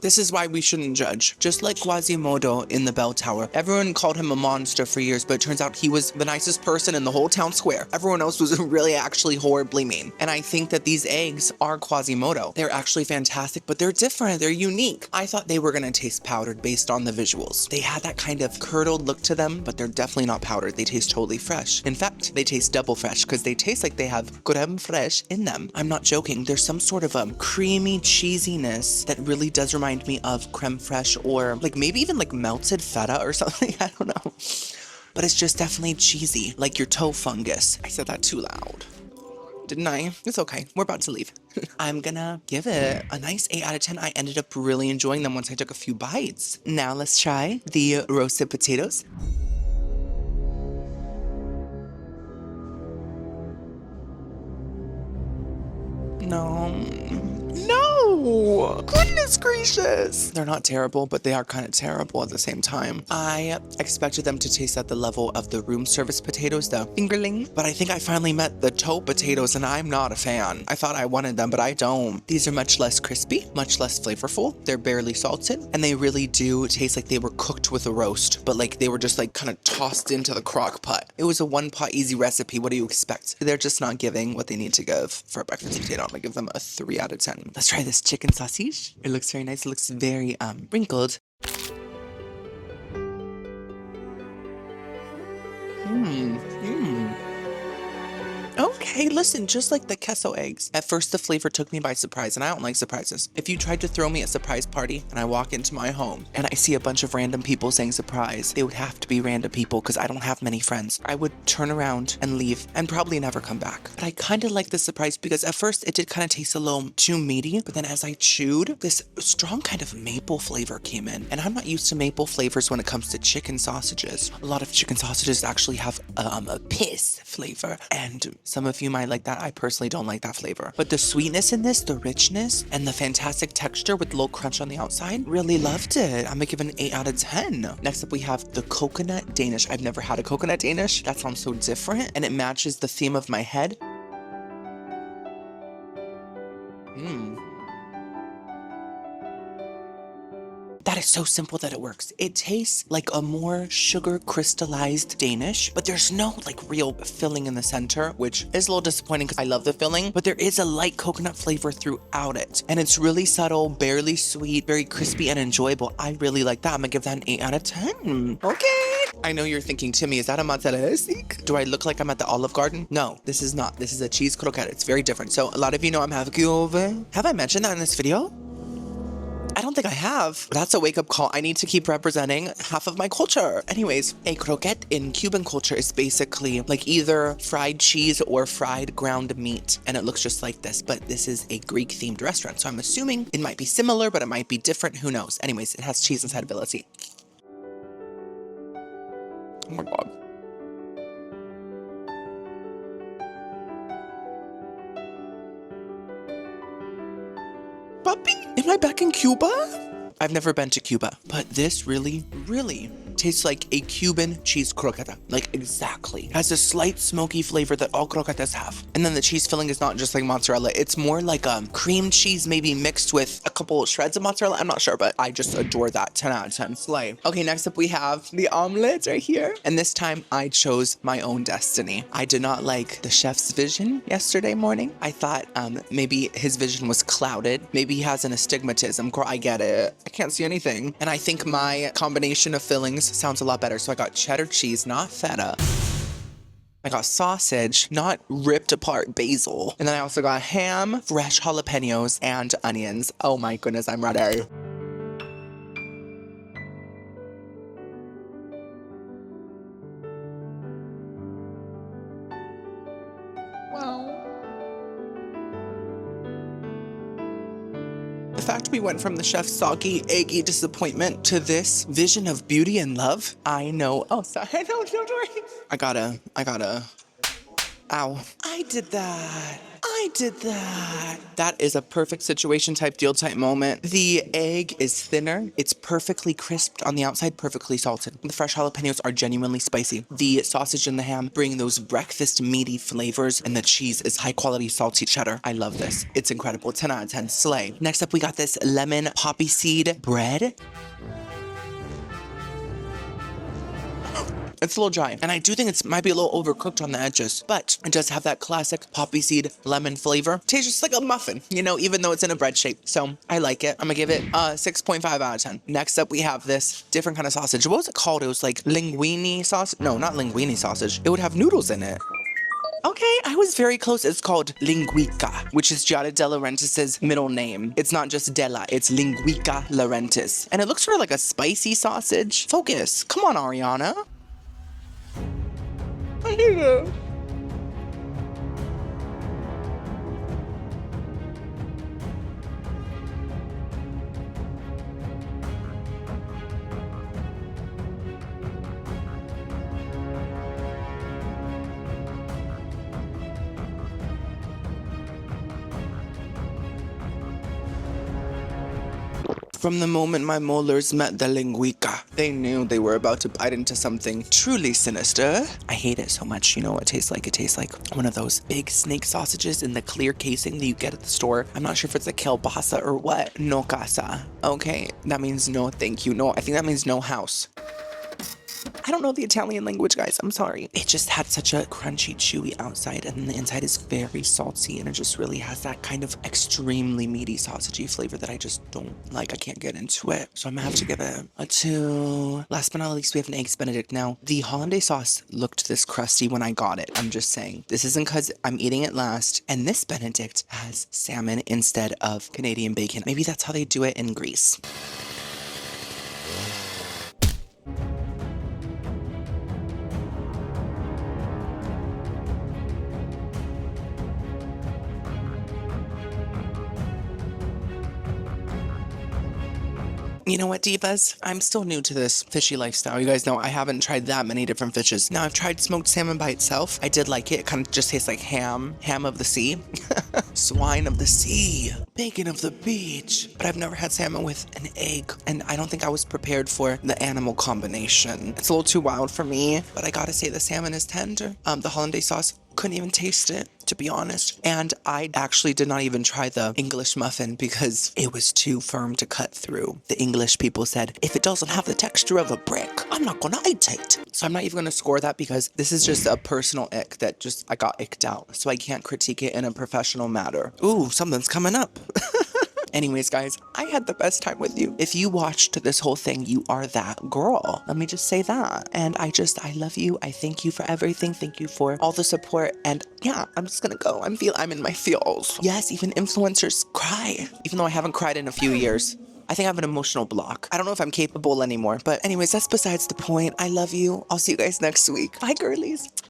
This is why we shouldn't judge. Just like Quasimodo in the bell tower. Everyone called him a monster for years, but it turns out he was the nicest person in the whole town square. Everyone else was really actually horribly mean. And I think that these eggs are Quasimodo. They're actually fantastic, but they're different. They're unique. I thought they were gonna taste powdered based on the visuals. They had that kind of curdled look to them, but they're definitely not powdered. They taste totally fresh. In fact, they taste double fresh because they taste like they have creme fraiche in them. I'm not joking. There's some sort of creamy cheesiness that really does remind me of creme fraiche, or like maybe even like melted feta or something. I don't know. But it's just definitely cheesy, like your toe fungus. I said that too loud. Didn't I? It's okay. We're about to leave. I'm gonna give it a nice 8 out of 10. I ended up really enjoying them once I took a few bites. Now let's try the roasted potatoes. No! Goodness gracious! They're not terrible, but they are kind of terrible at the same time. I expected them to taste at the level of the room service potatoes, the fingerling, but I think I finally met the toe potatoes and I'm not a fan. I thought I wanted them, but I don't. These are much less crispy, much less flavorful. They're barely salted, and they really do taste like they were cooked with a roast, but like they were just like kind of tossed into the crock pot. It was a one-pot easy recipe. What do you expect? They're just not giving what they need to give for a breakfast potato. I'm gonna give them a 3 out of 10. Let's try this chicken sausage. It looks very nice. It looks very wrinkled. Okay. Hey, listen, just like the queso eggs. At first, the flavor took me by surprise, and I don't like surprises. If you tried to throw me a surprise party and I walk into my home and I see a bunch of random people saying surprise, they would have to be random people because I don't have many friends. I would turn around and leave and probably never come back. But I kind of like the surprise because at first it did kind of taste a little too meaty, but then as I chewed, this strong kind of maple flavor came in. And I'm not used to maple flavors when it comes to chicken sausages. A lot of chicken sausages actually have a piss flavor, and some of you might like that. I personally don't like that flavor. But the sweetness in this, the richness, and the fantastic texture with a little crunch on the outside, really loved it. I'm gonna give it an 8 out of 10. Next up, we have the coconut Danish. I've never had a coconut Danish. That sounds so different, and it matches the theme of my head. That is so simple that it works. It tastes like a more sugar crystallized Danish, but there's no like real filling in the center, which is a little disappointing because I love the filling, but there is a light coconut flavor throughout it. And it's really subtle, barely sweet, very crispy and enjoyable. I really like that. I'm gonna give that an 8 out of 10. Okay. I know you're thinking, Timmy, is that a mozzarella stick? Do I look like I'm at the Olive Garden? No, this is not. This is a cheese croquette. It's very different. So a lot of you know I'm having over. Have I mentioned that in this video? I don't think I have. That's a wake-up call. I need to keep representing half of my culture. Anyways, a croquette in Cuban culture is basically like either fried cheese or fried ground meat. And it looks just like this, but this is a Greek-themed restaurant. So I'm assuming it might be similar, but it might be different. Who knows? Anyways, it has cheese inside of it. Let's see. Oh my God. Puppy? Am I back in Cuba? I've never been to Cuba, but this really, really tastes like a Cuban cheese croqueta. Like exactly. It has a slight smoky flavor that all croquetas have. And then the cheese filling is not just like mozzarella. It's more like cream cheese maybe mixed with a couple shreds of mozzarella. I'm not sure, but I just adore that. 10 out of 10. Slay. Okay, next up we have the omelets right here. And this time I chose my own destiny. I did not like the chef's vision yesterday morning. I thought maybe his vision was clouded. Maybe he has an astigmatism. Girl, I get it. I can't see anything. And I think my combination of fillings sounds a lot better. So I got cheddar cheese, not feta. I got sausage, not ripped apart basil. And then I also got ham, fresh jalapenos, and onions. Oh my goodness, I'm ready. The fact we went from the chef's soggy, eggy disappointment to this vision of beauty and love, I know. Oh, sorry. No, don't worry. I gotta. Ow. I did that. That is a perfect situation type deal type moment. The egg is thinner. It's perfectly crisped on the outside, perfectly salted. The fresh jalapenos are genuinely spicy. The sausage and the ham bring those breakfast meaty flavors, and the cheese is high quality salty cheddar. I love this. It's incredible. 10 out of 10. Slay. Next up, we got this lemon poppy seed bread. It's a little dry, and I do think it might be a little overcooked on the edges, but it does have that classic poppy seed lemon flavor. Tastes just like a muffin, you know, even though it's in a bread shape. So I like it. I'm gonna give it 6.5 out of 10. Next up, we have this different kind of sausage. What was it called? It was like linguine sausage. No, not linguine sausage. It would have noodles in it. Okay, I was very close. It's called Linguica, which is Giada De Laurentiis' middle name. It's not just Della, it's Linguica Laurentis. And it looks sort of like a spicy sausage. Focus. Come on, Ariana. I hate it. From the moment my molars met the linguica, they knew they were about to bite into something truly sinister. I hate it so much. You know what it tastes like? It tastes like one of those big snake sausages in the clear casing that you get at the store. I'm not sure if it's a kielbasa or what. No casa. Okay, that means no thank you. No, I think that means no house. I don't know the Italian language, guys. I'm sorry. It just had such a crunchy, chewy outside, and then the inside is very salty, and it just really has that kind of extremely meaty, sausagey flavor that I just don't like. I can't get into it. So I'm gonna have to give it a 2. Last but not least, we have an Eggs Benedict. Now, the hollandaise sauce looked this crusty when I got it. I'm just saying. This isn't because I'm eating it last. And this Benedict has salmon instead of Canadian bacon. Maybe that's how they do it in Greece. You know what, divas? I'm still new to this fishy lifestyle. You guys know I haven't tried that many different fishes. Now, I've tried smoked salmon by itself. I did like it. It kind of just tastes like ham of the sea, swine of the sea, bacon of the beach. But I've never had salmon with an egg, and I don't think I was prepared for the animal combination. It's a little too wild for me, but I gotta say the salmon is tender. The hollandaise sauce, couldn't even taste it, to be honest. And I actually did not even try the English muffin because it was too firm to cut through. The English people said, if it doesn't have the texture of a brick, I'm not gonna eat it. So I'm not even gonna score that because this is just a personal ick that I got icked out. So I can't critique it in a professional matter. Ooh, something's coming up. Anyways, guys, I had the best time with you. If you watched this whole thing, you are that girl. Let me just say that. And I love you. I thank you for everything. Thank you for all the support. And yeah, I'm just gonna go. I'm in my feels. Yes, even influencers cry. Even though I haven't cried in a few years. I think I have an emotional block. I don't know if I'm capable anymore. But anyways, that's besides the point. I love you. I'll see you guys next week. Bye, girlies.